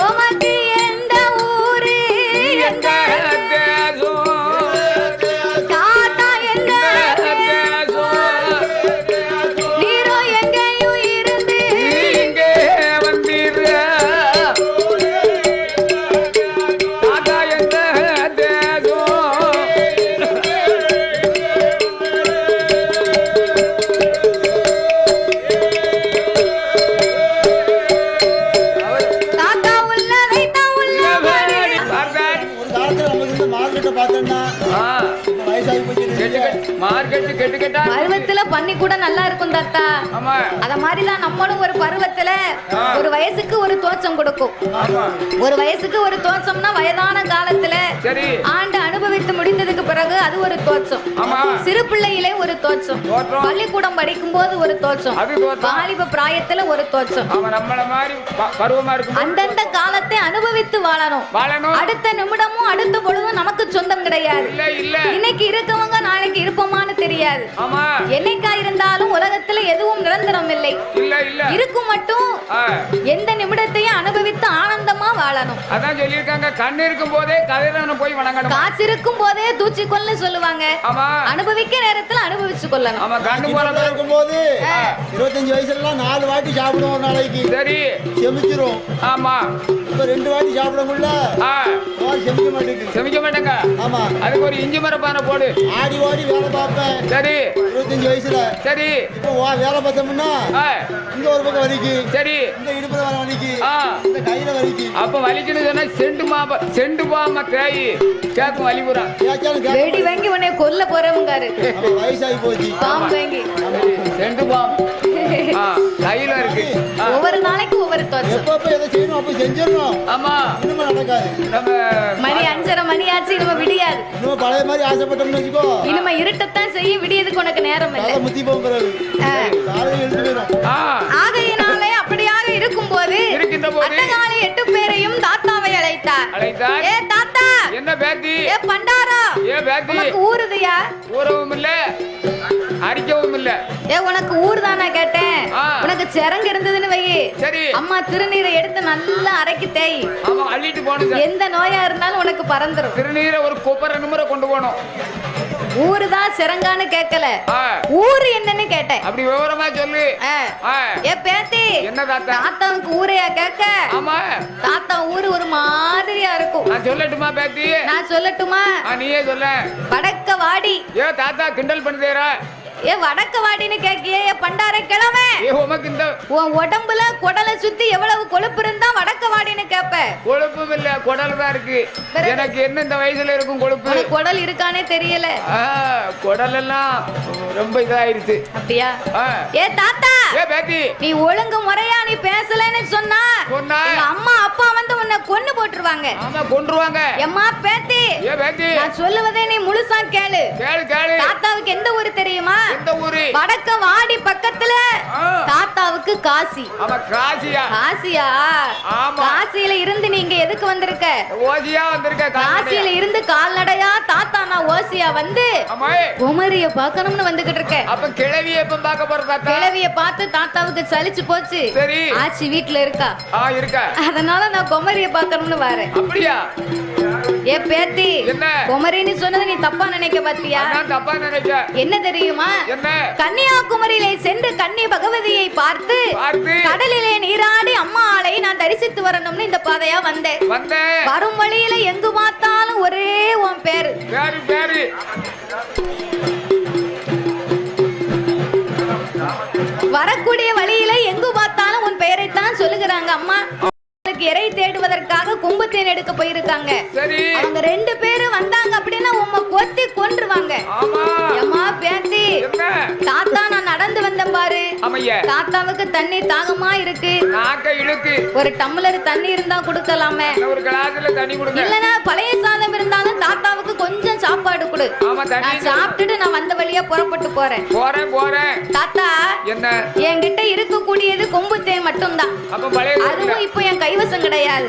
உமக்கு எந்த ஊரு, எந்த தாத்தா எந்த நீரோ எங்கேயும் இருந்து இங்கே வந்தீர் தாத்தா எந்த தேசம். தாத்தா உள்ளதை தான் உள்ளபடி. ஒரு காலத்துல நமக்கு இந்த மார்க்கெட்டை பார்த்தோம்னா வயசாகி போச்சு. மார்க்கெட்டு கெட்டு கெட்டா பருவத்துல பண்ணி கூட நல்லா இருக்கும் தாத்தா. ஆமா அத மாதிரிலாம் நம்மளும் ஒரு பருவத்துல ஒரு வயசுக்கு ஒரு தோற்றம் கொடுக்கும். ஒரு வயசுக்கு ஒரு தோற்றம்னா வயதான காலத்துல சரி ஆண்டு அனுபவித்து முடிந்ததுக்கு பிறகு அது ஒரு தோற்றம். சிறு பிள்ளையிலே ஒரு தோற்றம், பள்ளிக்கூடம் படிக்கும் போது ஒரு தோற்றம், வாலிப பிராயத்துல ஒரு தோற்றம். அவன் நம்மள மாதிரி பருவமா இருக்கும். அந்தந்த காலத்தை அனுபவித்து வாழணும். அடுத்த நிமிடமும் அடுத்த பொழுதும் நமக்கு சொந்தம் கிடையாது. இல்ல இல்ல இன்னைக்கு இருக்கவங்க நாளைக்கு இருப்போமான்னு தெரியாது. கிடையாது. என்னைக்கா இருந்தாலும் உலகத்துல எதுவும் நிரந்தரம் இல்லை. இருக்கும் மட்டும் எந்த நிமிடத்தையும் அனுபவித்து ஆனந்தமா வாழணும். அதான் சொல்லியிருக்காங்க, கண்ணு இருக்கும் போதே கதிரவனை போய் வணங்கணும், காசு இருக்கும் போதே தூச்சிக்கொள்ளு சொல்லுவாங்க. அனுபவிக்க நேரத்துல அனுபவிச்சு கொள்ளணும். கண்ணு போல இருக்கும் போது 25 வயசுல 4 வாட்டி சாப்பிடுவோம் ஒரு நாளைக்கு. சரி, செமிச்சிரும். ஆமா, இப்ப 2 வாட்டி சாப்பிட முடியல, செமிக்க மாட்டேங்குது. செமிக்க மாட்டேங்க. ஆமா, அதுக்கு ஒரு இஞ்சி மரப்பான போடு. ஆடி ஓடி வேலை பார்ப்பேன். சரி, 25 வயசுல. சரி, இப்போ வேலை பார்த்தோம்னா இங்க ஒரு பக்கம் வலிக்கு. சரி, இந்த இடுப்புல வர வலிக்கு, இந்த கையில வலிக்கு. அப்ப வலிக்குன்னு சொன்னா செண்டு பாம தேய் கேக்கும் வலிபுறா வெடி வாங்கி உன்னை கொல்ல போறவங்காரு. வயசாகி போச்சு. பாம்பு வாங்கி செண்டு பாம் கையில இருக்கு. ஒவ்வொரு நாளைக்கு ஒவ்வொரு தோற்றம். எப்ப எதை செய்யணும் அப்ப செஞ்சிடணும். ஆமா, இன்னும் நடக்காது. நம்ம மணி 5:30 மணி ஆச்சு, நம்ம விடியாது. இன்னும் பழைய மாதிரி ஆசைப்பட்டோம்னு வச்சுக்கோ, இனிமே இருட்டத்தான் செய்ய, விடியதுக்கு உனக்கு நேரம் இல்லை. முத்தி போகிறது காலையில எழுந்து போயிடும். ஆகையினாலே அப்படியாக இருக்கும் போது அட்டகாலை 8 பேரையும் தாத்தாவை அழைத்தார். ஏ தாத்தா, என்ன பேத்தி? ஏ பண்டாரா, ஏ பேத்தி, உனக்கு ஊருதுயா? ஊரவும் இல்ல, அரிக்கவும் இல்ல. ஏ உனக்கு ஊர் தானா கேட்டேன். உனக்கு சிறங்கு இருந்ததுன்னு வை, சரி, அம்மா திருநீரை எடுத்து நல்லா அரைக்கி தேய். ஆமா, அள்ளிட்டு போணும். எந்த நோயா இருந்தாலும் உனக்கு பறந்துரும். திருநீரை ஒரு கொப்பரை நிமிர கொண்டு போகணும். ஊருதான் சிறங்கான்னு கேட்கல, ஊரு என்னன்னு கேட்டேன். அப்படி விவரமா சொல்லு. ஏ பேத்தி, என்ன தாத்தா? தாத்தாவுக்கு ஊரையா கேட்க? ஆமா, தாத்தா ஊரு ஒரு மாதிரியா இருக்கும். நான் சொல்லட்டுமா பேத்தி? நான் சொல்லட்டுமா? நீயே சொல்ல. வடக்க வாடி. ஏ தாத்தா கிண்டல் பண்ணுதேரா? ஏ வடக்க வாடின்னு கேக்கியே, ஏ பண்டார கிழமை. ஏ உமக்கு இந்த உன் உடம்புல குடலை சுத்தி எவ்வளவு கொழுப்பு இருந்தா வடக்க வாடின்னு கேப்ப? கொழுப்பும் இல்ல, குடல் தான் இருக்கு. எனக்கு என்ன இந்த வயசுல இருக்கும் கொழுப்பு? குடல் இருக்கானே தெரியல. குடல் எல்லாம் ரொம்ப இதாயிருச்சு. அப்படியா? ஏ தாத்தா, ஏ பேத்தி, நீ ஒழுங்கு முறையா நீ பேசலன்னு சொன்னா அம்மா அப்பா வந்து உன்னை கொன்னு போட்டுருவாங்க. ஆமா, கொன்றுவாங்க. எம்மா பேத்தி, ஏ பேத்தி, நான் சொல்லுவதே நீ முழுசா கேளு. கேளு கேளு. தாத்தாவுக்கு எந்த ஊரு தெரியுமா? எந்த ஊரு? வடக்க வாடி பக்கத்துல தாத்தாவுக்கு காசி. ஆமா, காசியா? காசியா? ஆமா. காசியில இருந்து நீங்க எதுக்கு வந்திருக்க? ஓசியா வந்திருக்க. காசியில இருந்து கால்நடையா தாத்தா நான் ஓசியா வந்து குமரிய பார்க்கணும்னு வந்துகிட்டு இருக்க. அப்ப கிழவிய எப்ப பார்க்க போற தாத்தா? கிழவிய பார்த்து தாத்தாவுக்கு சலிச்சு போச்சு. சரி, ஆச்சி வீட்ல இருக்கா? இருக்கா. அதனால நான் குமரிய பார்க்கணும்னு வரேன். அப்படியா? ஏ பேத்தி, என்ன குமரின்னு சொன்னது நீ தப்பா நினைக்க பாத்தியா? நான் தப்பா நினைக்க. என்ன தெரியுமா? என்ன? கன்னியாகுமரியிலே சென்று கன்னி பகவதியை பார்த்து கடலிலே நீராடி அம்மாளை நான் தரிசித்து வரணும்னு இந்த பாதையா வந்தேன். வரும் வழியில எங்கு பார்த்தாலும் ஒரே உன் பேரு. வரக்கூடிய வழியில எங்கு பார்த்தாலும் உன் பெயரைத்தான் சொல்லுகிறாங்க. அம்மா இறை தேடுவதற்காக கொம்பு தேன் எடுக்க போயிருக்காங்க. அவங்க 2 பேரும் வந்தாங்க அப்படின்னா உம்மை கொத்தி கொன்றுவாங்க. அம்மா பேத்தி, தாத்தா நான் நடந்து வந்தேன் பாரு. தாத்தாவுக்கு தண்ணி தாகமா இருக்கு. ஒரு டம்ளர் தண்ணி இருந்தா குடுக்கலாமே. இல்லனா பழைய சாதம் இருந்தாலும் தாத்தாவுக்கு கொஞ்சம் சாப்பாடு கொடு. நான் சாப்பிட்டுட்டு நான் வந்த வழியா புறப்பட்டு போறேன். தாத்தா, என்கிட்ட இருக்கக்கூடியது கொம்பு தேன் மட்டும்தான். அதுவும் இப்போ என் கைவசம் கிடையாது.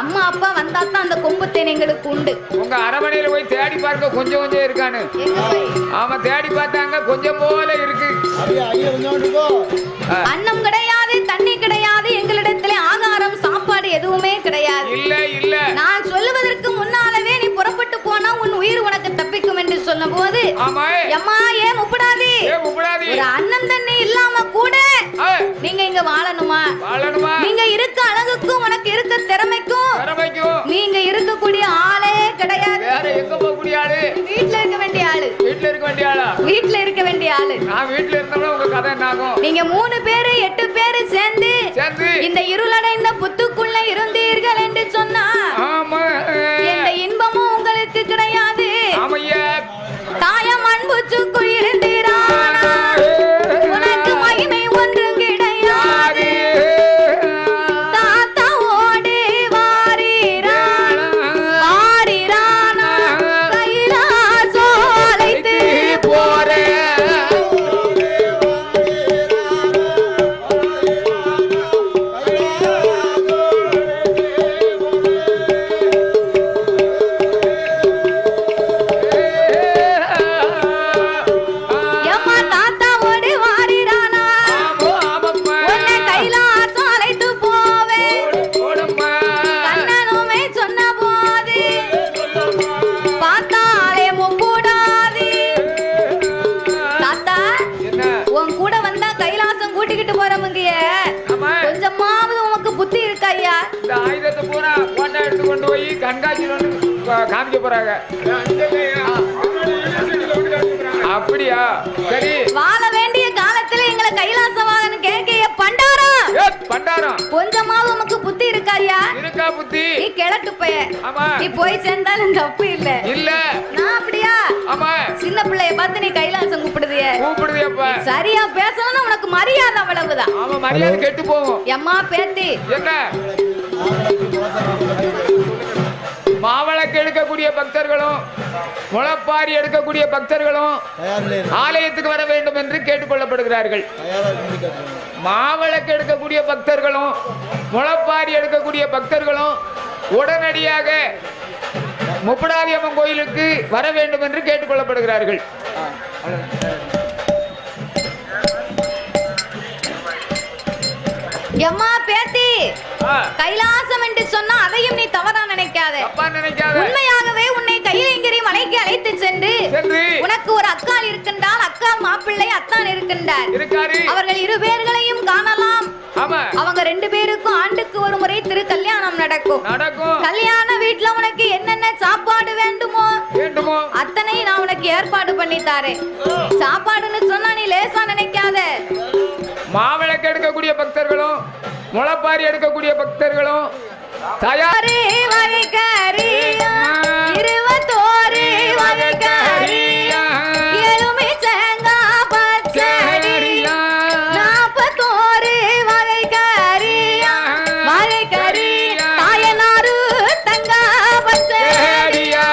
அம்மா அப்பா வந்தா தான் அந்த கொம்பு தேன் எங்களுக்கு உண்டு. உங்க அரமனையில போய் தேடி பார்க்க கொஞ்சம் கொஞ்சம் இருக்கானு. ஆமா, தேடி பார்த்தாங்க, கொஞ்சம் போல இருக்கு. அன்னம் கிடையாது, தண்ணி கிடையாது, எங்களிடத்திலே ஆகாரம் சாப்பாடு எதுவுமே கிடையாது. இல்ல இல்ல, நான் சொல்லுவதற்கு முன்னாலவே நீ புறப்பட்டு போனா உன் உயிர் உனக்கு தப்பிக்கும் என்று சொன்ன போது அம்மா ஏன் முப்படாதி? ஒரு அன்னம் தண்ணி இல்லாம கூட நீங்க இங்க வாழணுமா? நீங்க இருக்க அழகுக்கும் உனக்கு இருக்க திறமைக்கும் நீங்க இருக்கக்கூடிய ஆளே கிடையாது. எங்க போகக்கூடிய ஆளு? வீட்டுல இருக்க வேண்டிய ஆளு. வீட்டுல இருக்க வேண்டிய ஆளா? வீட்டுல இருக்க வேண்டிய ஆளு. நான் வீட்டுல இருந்தாலும் உங்க கதை என்ன ஆகும்? நீங்க 3 பேரு 8 பேரு சேர்ந்து இந்த இருளடைந்த புத்துக்குள்ள இருந்தீர்கள் என்று சொன்னா எந்த இன்பமும் உங்களுக்கு கிடையாது. தாயம் அன்புச்சுக்குள் இருந்தீரானா உனக்கு மகிமை ஒன்றும் கிடையாது. தாத்தா ஓடி வாரிரானா கைலாசோ அழைத்து போறேன். இந்த ஆயுதத்தை பூரா போட்டோ எடுத்து கொண்டு போய் கண்காட்சியில் காமிக்க போறாங்க. அப்படியா? சரி. வாழ வேண்டிய காலத்துல எங்களை கைலாசவாகன் கேட்கைய பண்டாரம் பண்டாரம் கொஞ்சமாவது உமக்கு புத்தி இருக்காயா? இருக்கா புத்தி? நீ கிழட்டு போய. ஆமா. நீ போய் சேர்ந்தாலும் தப்பு இல்ல. இல்ல. நான் அப்படியா? ஆமா. சின்ன பிள்ளைய பார்த்து நீ கைலாசம் கூப்பிடுதியப்பா. சரியா பேசணும்னா உனக்கு மரியாதை அவ்வளவுதான். ஆமா, மரியாதை கெட்டு போகும். எம்மா பேத்தி என்ன மாவளக்கு எடுக்கக்கூடிய பக்தர்களும் முளப்பாரி எடுக்கக்கூடிய பக்தர்களும் ஆலயத்துக்கு வர வேண்டும் என்று கேட்டுக்கொள்ளப்படுகிறார்கள். மாவளக்கு எடுக்கக்கூடிய பக்தர்களும் முளப்பாரி எடுக்கக்கூடிய பக்தர்களும் உடனடியாக முப்படாதி அம்மன் கோயிலுக்கு வர வேண்டும் என்று கேட்டுக்கொள்ளப்படுகிறார்கள். எம்மா பேத்தி கைலாசம் என்று சொன்னா அதையும் நீ தவறா நினைக்காத. உண்மையாகவே உன்னை கையிலங்கிரி மலைக்கு அழைத்து சென்று உனக்கு ஒரு அக்கால் இருக்கின்றால், அக்கால் மாப்பிள்ளை அத்தான் இருக்கின்றார். அவர்கள் இரு பேர்களையும் காணலாம். அவங்க ரெண்டு பேருக்கும் ஆண்டுக்கு ஒரு முறை திரு கல்யாணம் நடக்கும். கல்யாண வீட்டுல உனக்கு என்னென்ன சாப்பாடு வேண்டுமோ அத்தனை நான் உனக்கு ஏற்பாடு பண்ணி தாரேன். சாப்பாடுன்னு சொன்னா நீ லேசா நினைக்காத. மாவிளக்கு எடுக்கக்கூடிய பக்தர்களும் முளப்பாரி எடுக்கக்கூடிய பக்தர்களும் தயாரி வகைக்கரியா 21 வகைக்கரியா எலுமிச்சங்கா பச்சடியா 41 வகைக்கரியா வகைக்கரியா தாயனாரு தங்கா பச்சடியா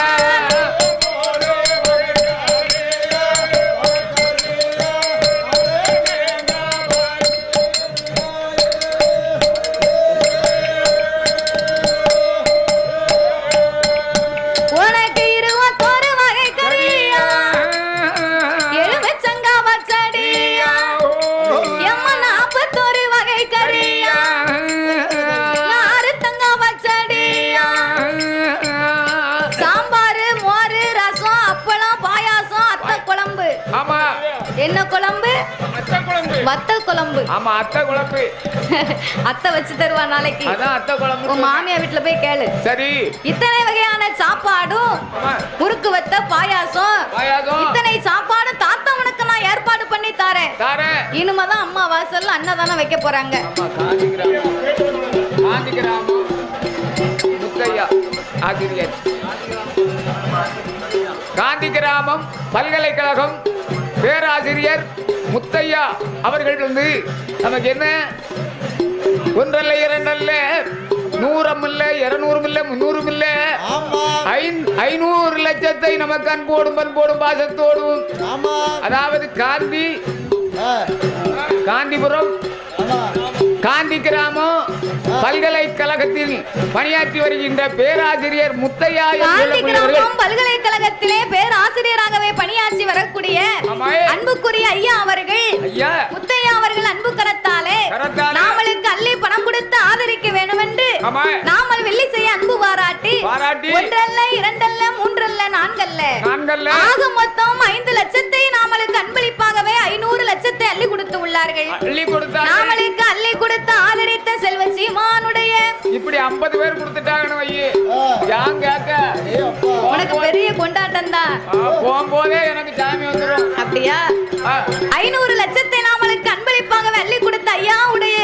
என்ன குழம்பு? வத்தல் குழம்பு. ஆமா, அத்தை குழம்பு. அத்தை வச்சு தருவா நாளைக்கு. அதான் அத்தை குழம்பு. உன் மாமியா வீட்டுல போய் கேளு. சரி. இத்தனை வகையான சாப்பாடும் முறுக்கு வத்த பாயாசம் இத்தனை சாப்பாடு தாத்தா உனக்கு நான் ஏற்பாடு பண்ணி தாரேன். இனிமேதான் அம்மா வாசல்ல அன்னதானம் வைக்க போறாங்க. காந்தி கிராமம் பல்கலைக்கழகம் பேராசிரியர் முத்தையா அவர்கள் வந்து நமக்கு என்ன ஒன்றல்ல இரண்டல்ல 100 இல்ல 200 இல்ல 300 இல்ல 500 லட்சத்தை நமக்கு அன்போடும் பண்போடும் பாசத்தோடும், அதாவது காந்திபுரம் காந்தி கிராமம் பல்கலைக்கழகத்தில் பணியாற்றி வருகின்ற பேராசிரியர் முத்தையா பல்கலைக்கழகத்திலே பேராசிரியராகவே பணியாற்றி வரக்கூடிய அன்புக்குரிய ஐயா அவர்கள் முத்தையா அவர்கள் அன்பு கரத்தாலே நாமளுக்கு அள்ளி பணம் கொடுத்து ஆதரிக்க வேண்டும் என்று நாமல் வெள்ளி செய்ய அன்பு பாராட்டி 1 அல்ல 2 அல்ல 3 அல்ல 4 அல்ல ஆக மொத்தம் 5 லட்சத்தை நாமளுக்கு அன்பளிப்பாகவே 500 லட்சத்தை அள்ளி கொடுத்து உள்ளார்கள். நாமளுக்கு அள்ளி கொடுத்து ஆதரித்த செல்வ சீமானுடைய இப்படி 50 பேர் கொடுத்துட்டாங்கன்னு வையே, உனக்கு பெரிய கொண்டாட்டம் தான். போகும்போதே எனக்கு சாமி வந்துடும். அப்படியா? 500 லட்சத்தை நாமளுக்கு அன்பளிப்பாக அள்ளி கொடுத்த ஐயாவுடைய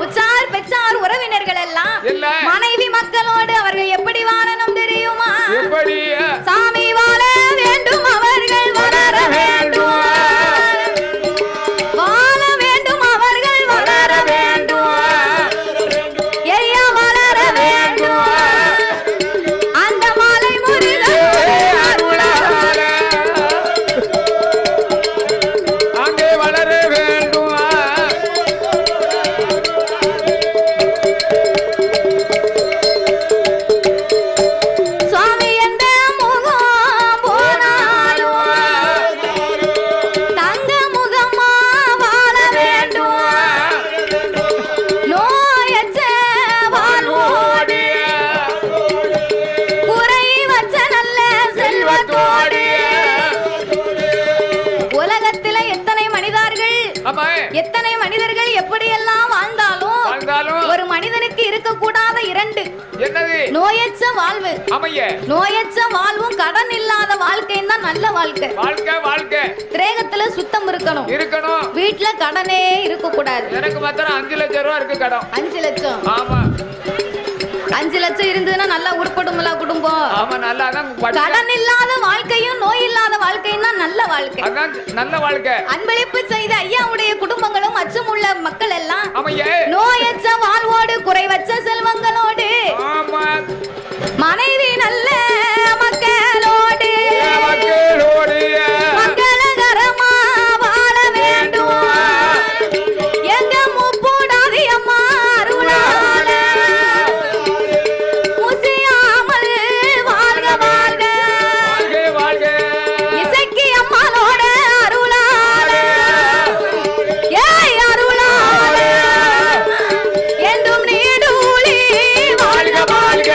உச்சார் பெற்றார் உறவினர்கள் எல்லாம் மனைவி மக்களோடு அவர்கள் எப்படி வாழணும் தெரியுமா? சாமி வாழ வேண்டும், அவர்கள் வளர வேண்டும், வாழ வேண்டும், அவர்கள் வளர வேண்டும், ஐயா வளர வேண்டும், அந்த மாலை முருகன் அங்கே வளர வேண்டும். சுவாமி எந்த முகம் போனாலும் தங்க முகமா வாழ வேண்டும், நோயற்ற வாழ்வோடு குறை வச்ச நல்ல செல்வத்தோடு. உலகத்தில எத்தனை மனிதர்கள் எப்படியெல்லாம் வாழ்ந்தாலும் ஒரு மனிதனுக்கு இருக்கக்கூடாத இரண்டு என்னது? நோயற்ற வாழ்வு. அமைய நோயற்ற வாழ்வும் கடன் இல்லாத வாழ்க்கையும் தான் நல்ல வாழ்க்கை. வாழ்க்கை திரேகத்துல சுத்தம் இருக்கணும். வீட்டுல கடனே இருக்க கூடாது. எனக்கு மாத்திரம் 5 லட்சம் ரூபாய் இருக்கு கடன். 5 லட்சம்? ஆமா. 5 லட்சம் இருந்ததுன்னா நல்லா உருப்படும்ல குடும்பம். ஆமா, நல்லா தான். கடன் இல்லாத வாழ்க்கையும் நோய் இல்லாத வாழ்க்கையும் தான் நல்ல வாழ்க்கை. அதான் நல்ல வாழ்க்கை. அன்பளிப்பு செய்த ஐயாவுடைய குடும்பங்களும் அச்சமுள்ள மக்கள் எல்லாம் அமைய நோயற்ற வாழ்வோடு குறைவற்ற செல்வங்களோடு மனைவி நல்ல மக்களோடு மங்களகரமா வாழ வேண்டும். எங்க முப்பூடாதி அம்மா அருளால முசியாமல் வாழ்க வாழ்க. இசைக்கு அம்மாளோட அருளால ஏய் அருளால என்றும் நீடூழி வாழ்க வாழ்க.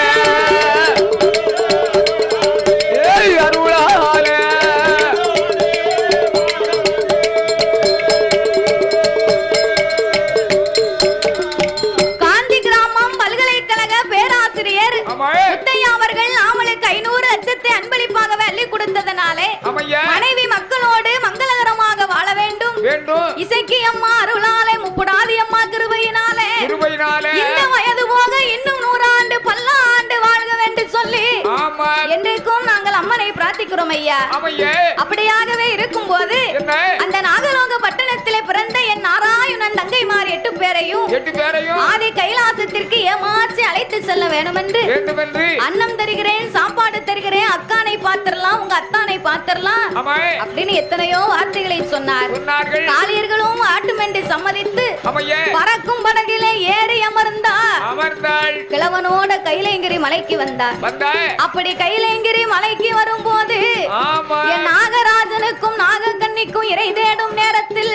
காந்தி கிராமம் பல்கலைக்கழக பேராசிரியர் முத்தையா அவர்கள் நாமளுக்கு 500 லட்சத்தை அன்பளிப்பாக அள்ளி கொடுத்ததனாலே மனைவி மக்களோடு மங்களகரமாக வாழ வேண்டும். இசைக்கு அம்மா அருளாலே முப்புடாதி அம்மா கிருபையினாலே இந்த வயது போக இன்னும் 100 ஆண்டு பல்லாண்டு வாழ்க என்று சொல்லி என்றைக்கும் நாங்கள் அம்மனை பிரார்த்திக்கிறோம் ஐயா. அப்படியாகவே இருக்கும் போது அந்த நாகலோக பட்டணத்திலே பிறந்த என் நாராயணன் தங்கைமார் 8 பேரையும் ஆதி கைலாசத்திற்கு ஏமாற்றி அழைத்து செல்ல வேண்டும் என்று அன்னம் தருகிறேன், சாப்பாடு தருகிறேன், அக்கானை பாத்திரலாம், உங்க அத்தானை பாத்திரலாம் அப்படின்னு எத்தனையோ வார்த்தைகளை சொன்னார். காளியர்களும் ஆட்டுமென்று சம்மதித்து பறக்கும் படகிலே ஏறி அமர்ந்தார். கிழவனோட கைலேங்கிரி மலைக்கு வந்தார். அப்படி கைலேங்கிரி மலைக்கு வரும்போது என் நாகராஜனுக்கும் நாகக்கண்ணிக்கும் இறை தேடும் நேரத்தில்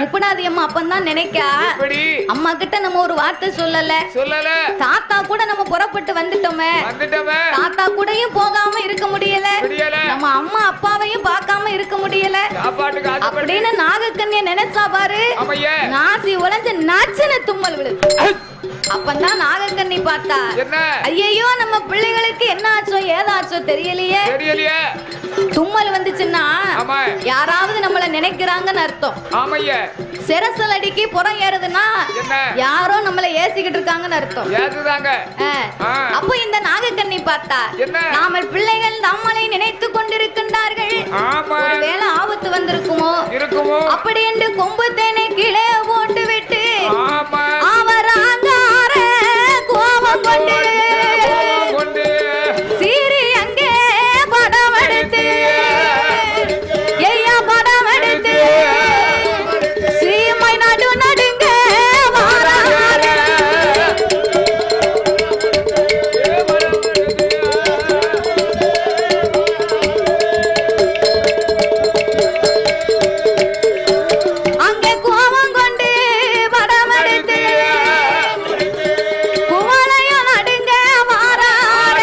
முப்படாதி அம்மா அப்பந்தான் நினைக்கா அம்மா கிட்ட நம்ம ஒரு வார்த்தை சொல்லல. தாத்தா கூட நம்ம புறப்பட்டு வந்துட்டோமே, தாத்தா கூடயும் போகாம இருக்க முடியல, நம்ம அம்மா அப்பாவையும் பார்க்காம இருக்க முடியல அப்படின்னு நாகக்கண்ணிய நினைச்சா பாரு. நாசி உழைஞ்ச நாச்சின தும்மல் விழு. அப்பந்தான் நாகக்கண்ணி பார்த்தா ஐயோ நம்ம பிள்ளைகளுக்கு என்ன ஆச்சோ ஏதாச்சோ தெரியலையே. தும்மல் வந்துச்சுன்னா யாராவது நம்மள நினைக்கிறாங்கன்னு அர்த்தம். சிரசல் அடிக்கி புறம் ஏறுதுன்னா யாரோ நம்மள ஏசிக்கிட்டு இருக்காங்கன்னு அர்த்தம். அப்போ இந்த நாகக்கண்ணி பார்த்தா நாம பிள்ளைகள் நம்மளை நினைத்து கொண்டிருக்கின்றார்கள், ஒருவேளை ஆபத்து வந்திருக்குமோ அப்படி என்று கொம்பு தேனை கீழே போட்டு விட்டு அவர் அங்கார கோபம் கொண்டு சீரி அங்கே படம் எடுத்து ஐயா படம் எடுத்து சீமை நடு நடுங்க வாரார. அங்கே கோபம் கொண்டு படம் எடுத்து குவளையும் நடுங்க வாரார.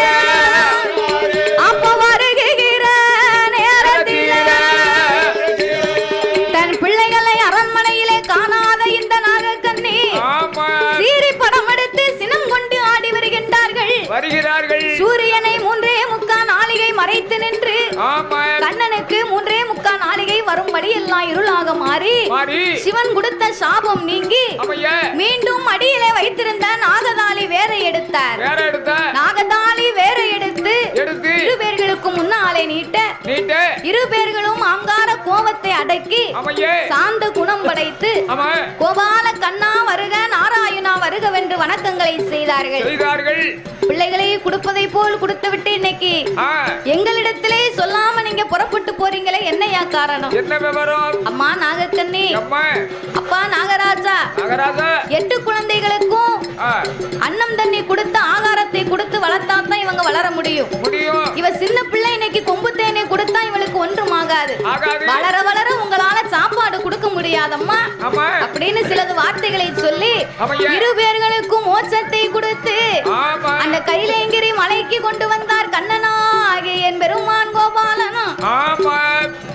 அப்ப வருகிற நேரத்தில் தன் பிள்ளைகளை அரண்மனையிலே காணாத இந்த நாகக்கண்ணி சீரி படம் எடுத்து சினம் கொண்டு ஆடி வருகின்றார்கள். சூரியனை 3.75 நாளிகை மறைத்து நின்று கண்ணனுக்கு 3.75 நாளிகை வரும்படி எல்லாம் இருளாக மாறி சிவன் கொடுத்த சாபம் நீங்கி மீண்டும் அடியிலே வைத்திருந்த நாகதாளி வேற எடுத்தார். நாகதாளி வேற எடுத்து 2 பேர்களுக்கு முன்னாலே நீட்ட 2 பேர்களும் அங்கார கோபத்தை அடக்கி சாந்த குணம் படைத்து கோபால கண்ணா வருக நாராயணா வருகவென்று வணக்கங்களை செய்தார்கள். பிள்ளைகளை கொடுப்பதை போல் கொடுத்து விட்டு இன்னைக்கு எங்களிடத்திலே சொல்லாம நீங்க புறப்பட்டு போறீங்களே, என்னையா காரணம்? அம்மா நாகக்கண்ணி, அப்பா நாகராஜா, 8 குழந்தைகளுக்கும் அன்னம் தண்ணி கொடுத்து ஆகாரத்தை கொடுத்து வளர்த்தாதான் இவங்க வளர முடியும். இவ சின்ன பிள்ளை இன்னைக்கு கொம்பு தேனை கொடுத்தா இவளுக்கு ஒன்றும் ஆகாது. வளர வளர உங்களால சாப்பாடு கொடுக்க முடியாதம்மா அப்படின்னு சிலது வார்த்தைகளை சொல்லி 2 பேர்களுக்கும் மோட்சத்தை கொடுத்து அந்த கைலேங்கிரி மலைக்கு கொண்டு வந்தார். கண்ணனா ஆகிய என் பெருமான் கோபாலனும்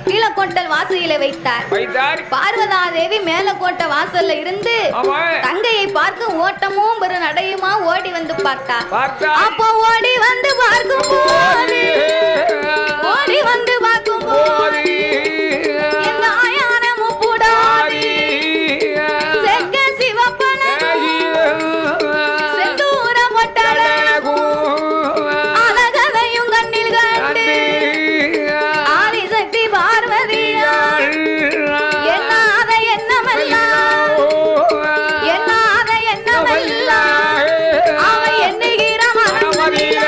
கீழக்கொட்டல் வாசல் வாசையில வைத்தார். பார்வதா தேவி மேலக்கோட்டை வாசல்ல இருந்து தங்கையை பார்க்க ஓட்டமும் ஒரு நடையுமா ஓடி வந்து பார்த்தா. அப்போ ஓடி வந்து பார்க்கும் போது இந்த ஆயான முப்புடாரி செக்க சிவப்பன செந்தூர மொட்டல அழகதையும் கண்ணில் கண்டு ஆதிசக்தி பார்வதியாள் என்னாத எண்ணமெல்லாம் அவ எண்ணுகிற மனமதில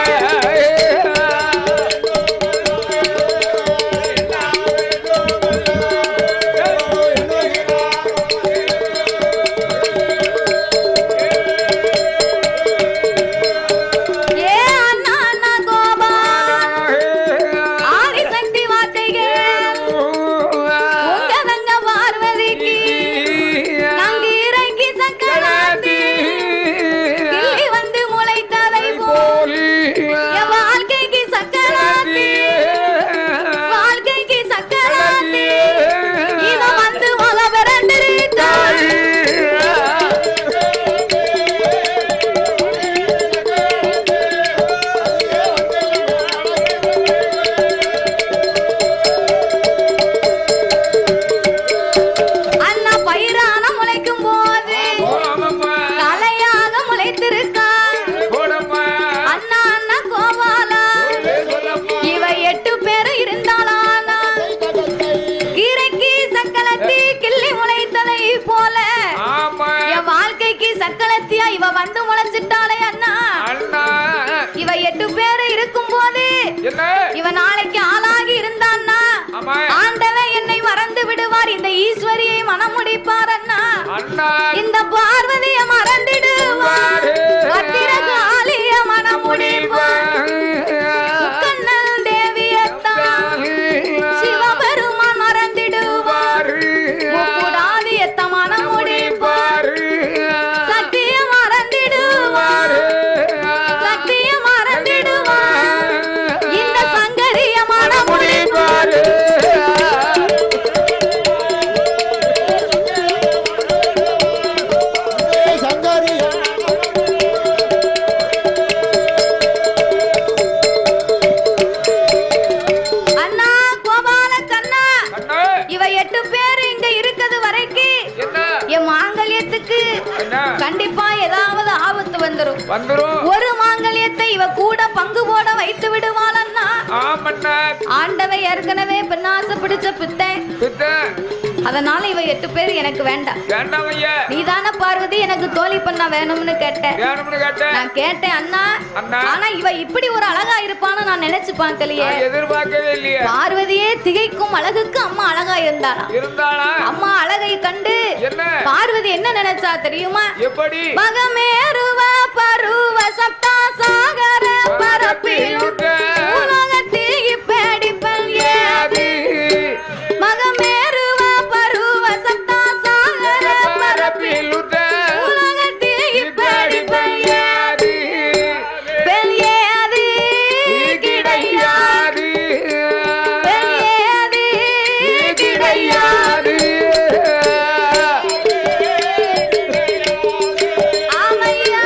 சக்கலத்தியா இவ வந்து முளைச்சிட்டாளே அண்ணா. இவ 8 பேரு இருக்கும் போது இவ நாளைக்கு ஆளாகி இருந்தான்னா ஆண்டவன் என்னை மறந்து விடுவார், இந்த ஈஸ்வரியை மனம் முடிப்பார் அண்ணா. இந்த பார்வதிய மறந்துடுவார், பத்திரகாளிய மனம் முடிப்பார், முக்கண்ணல் தேவியத்தான் சிவபெருமான் மறந்துடுவார், முப்புடாதியத்த மனம் முடிப்பார், சக்திய மறந்துடுவார், இந்த சங்கரிய மனம் முடிப்பார். அண்ணா கோபால கண்ணா, இவ 8 பேர் இங்க இருக்குது வரைக்கும் என் மாங்கல்யத்துக்கு கண்டிப்பா ஏதாவது ஆபத்து வந்துரும். ஒரு மாங்கல்யத்தை இவ கூட பங்கு போட வைத்து விடுவாள் அண்ணா. ஆண்டவை ஏற்கனவே பெண்ணாசை பிடிச்ச பித்தன், அதனால இவ 8 பேர் எனக்கு வேண்டாம். நீதான பார்வதி எனக்கு தோழி பண்ண வேணும்னு கேட்டேன். நான் கேட்டேன் அண்ணா, ஆனா இவ இப்படி ஒரு அழகா இருப்பான்னு நான் நினைச்சு பார்த்தலையே. எதிர்பார்க்கவே இல்லையே. பார்வதியே திகைக்கும் அழகுக்கு அம்மா அழகா இருந்தாளா. அம்மா அழகை கண்டு பார்வதி என்ன நினைச்சா தெரியுமா? எப்படி? மகமேருவ பருவ சப்தா சாகர பரப்பில் உலகத்தில் இப்படி பல்யாது. மகமேருவ பருவ சப்தா சாகர பரப்பில் உலகத்தில் இப்படி பல்யாது. பெல்யாது கிடையாது, பெல்யாது கிடையாது. ஆமையா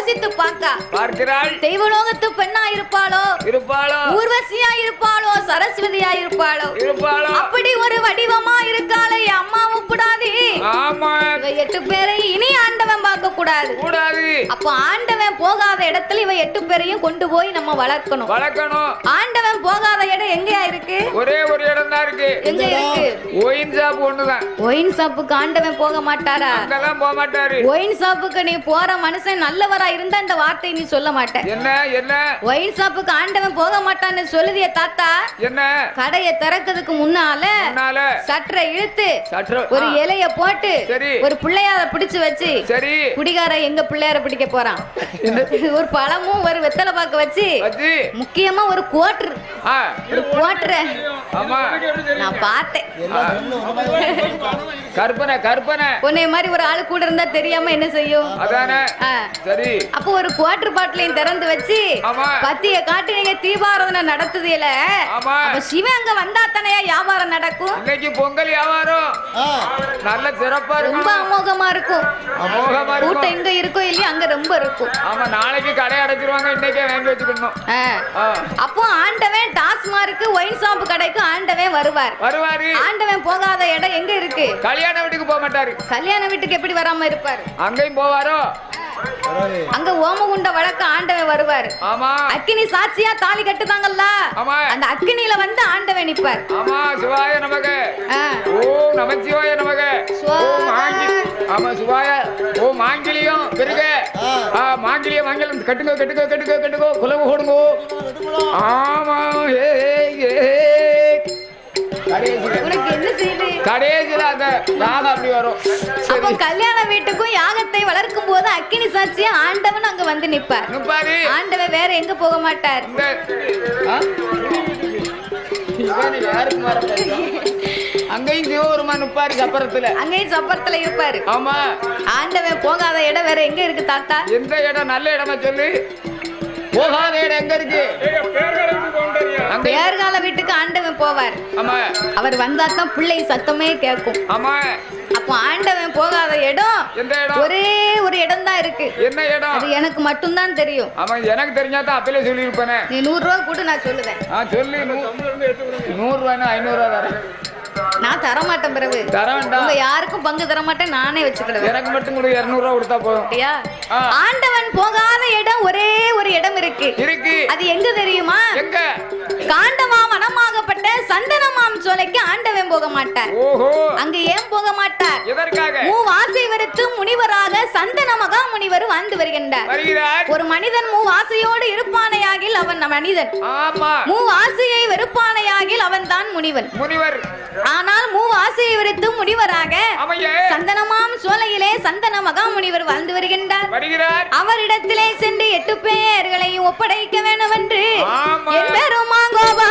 யோசித்து பார்க்கிறாள். தெய்வலோகத்து பெண்ணா இருப்பாளோ, ஊர்வசியா இருப்பாளோ, சரஸ்வதியா இருப்பாளோ, அப்படி ஒரு வடிவமா இருக்காளே அம்மா உப்புடாது. இவ 8 பேரை இனி ஆண்டவன் பார்க்க கூடாது. அப்ப ஆண்டவன் போகாத இடத்துல இவ 8 பேரையும் கொண்டு போய் நம்ம வளர்க்கணும். ஆண்டவன் போகாத இடம் எங்கயா இருக்கு? ஒரே ஒரு இடம் தான் இருக்கு. எங்க இருக்கு? ஒயின் ஷாப் ஒண்ணுதான். ஒயின் ஷாப்புக்கு ஆண்டவன் போக மாட்டாரா? அங்கெல்லாம் போக மாட்டாரு. ஒயின் ஷாப்புக்கு நீ போற மனுஷன் நல்லவரா இருந்தா இந்த வார்த்தை நீ சொல்ல மாட்ட. என்ன ஒயின் ஷாப்புக்கு ஆண்டவன் போக மாட்டான்னு சொல்லுதிய தாத்தா. என்ன? கடையை திறக்கிறதுக்கு முன்னால சற்றை இழுத்து ஒரு இலைய போட்டு ஒரு பிள்ளையார பிடிச்சு வச்சு, குடிகார எங்க பிள்ளையார பிடிக்க போறான், ஒரு பழமும் ஒரு வெத்தலை பாக்க வச்சு, முக்கியமா ஒரு கோட்ரு நான் பார்த்தேன். கற்பனை உன்னை மாதிரி ஒரு ஆளு கூட இருந்தா தெரியாம என்ன செய்யும்? அப்போ ஒரு குவாட்டர் பாட்டிலையும் திறந்து வச்சு பத்திய காட்டி நீங்க தீபாராதனை நடத்துது இல்ல, சிவன் அங்க வந்தா தானே வியாபாரம் நடக்கும். இன்னைக்கு பொங்கல் வியாபாரம் நல்ல சிறப்பா இருக்கும், ரொம்ப அமோகமா இருக்கும். கூட்டம் எங்க இருக்கோ இல்லையா அங்க ரொம்ப இருக்கும். ஆமா, நாளைக்கு கடை அடைச்சிருவாங்க, இன்னைக்கே வாங்கி வச்சுக்கணும். அப்போ ஆண்டவன் டாஸ்மார்க்கு ஒயின் ஷாப் கடைக்கு ஆண்டவன் வருவாரு. ஆண்டவன் போகாத இடம் எங்க இருக்கு? கல்யாண வீட்டுக்கு போக மாட்டாரு. கல்யாண வீட்டுக்கு எப்படி வராம இருப்பாரு? அங்கேயும் போவாரோ. அங்க ஓமகுண்ட வழக்க ஆண்டவன் வருவார். அக்கினி சாட்சியா தாலி கட்டுதாங்கல்ல, அந்த அக்கினியில வந்து ஆண்டவன் நிப்பார். சிவாய நமக, ஓம் நமச்சிவாய நமக, ஆமா சிவாய, ஓ மாங்கிலியம் பெருக, மாங்கிலியம் மாங்கிலம் கட்டுங்கோ குலவு ஓடுங்க. ஆமா, கடைசியில அந்த யாகம் அப்படி வரும். அப்போ கல்யாண வீட்டுக்கும் யாகத்தை வளர்க்கும் போது அக்கினி சாட்சியா ஆண்டவன் அங்க வந்து நிப்பார். ஆண்டவன் வேற எங்க போக மாட்டார். அங்கேயும் சிவபெருமான் நிப்பாரு சப்பரத்துல. அங்கேயும் சப்பரத்துல இருப்பாரு. ஆமா, ஆண்டவன் போகாத இடம் வேற எங்க இருக்கு தாத்தா? எந்த இடம் நல்ல இடமா சொல்லு. போகாத இடம் எங்க இருக்கு? பேர்கால வீட்டுக்கு ஆண்டவன் போவார். அவர் வந்தா தான் பிள்ளை சத்தமே கேட்கும். அப்போ ஆண்டவன் போகாத இடம் ஒரே ஒரு இடம் தான் இருக்கு. என்ன இடம்? அது எனக்கு மட்டும் தான் தெரியும். எனக்கு தெரிஞ்சாதான் அப்பலே சொல்லி இருப்பேன். நீ 100 ரூபா கூட நான் சொல்லுவேன். சொல்லி 100 ரூபாய் 500 ரூபா தரேன். நான் தர மாட்டேன். பிறகு தர வேண்டாம், உங்க யாருக்கும் பங்கு தர மாட்டேன், நானே வச்சுக்கிடுவேன். எனக்கு மட்டும் கூட 200 ரூபா கொடுத்தா போதும். ஆண்டவன் போகாத இடம் ஒரே ஒரு இடம் இருக்கு. அது எங்க தெரியுமா? எங்க? காண்டமா வனமாகப்பட்ட சந்தனமாம் சோலைக்கு ஆண்டவன் போக மாட்டார். அங்க ஏன் போக மாட்டார்? எதற்காக? மூவாசை வெறுத்து முனிவராக சந்தன மகா முனிவர் வாழ்ந்து வருகின்றார். ஒரு மனிதன் மூவாசையோடு இருப்பானையாகில் அவன் மனிதன், மூவாசையை வெறுப்பானையாகில் அவன் தான் முனிவன். ஆனால் மூவாசையை வெறுத்து முனிவராக சந்தனமாம் சோலையிலே சந்தன மகா முனிவர் வாழ்ந்து வருகின்றார். அவரிடத்திலே சென்று 8 பேர்களை ஒப்படைக்க வேண்டும் என்று என் பெருமாங்கோபா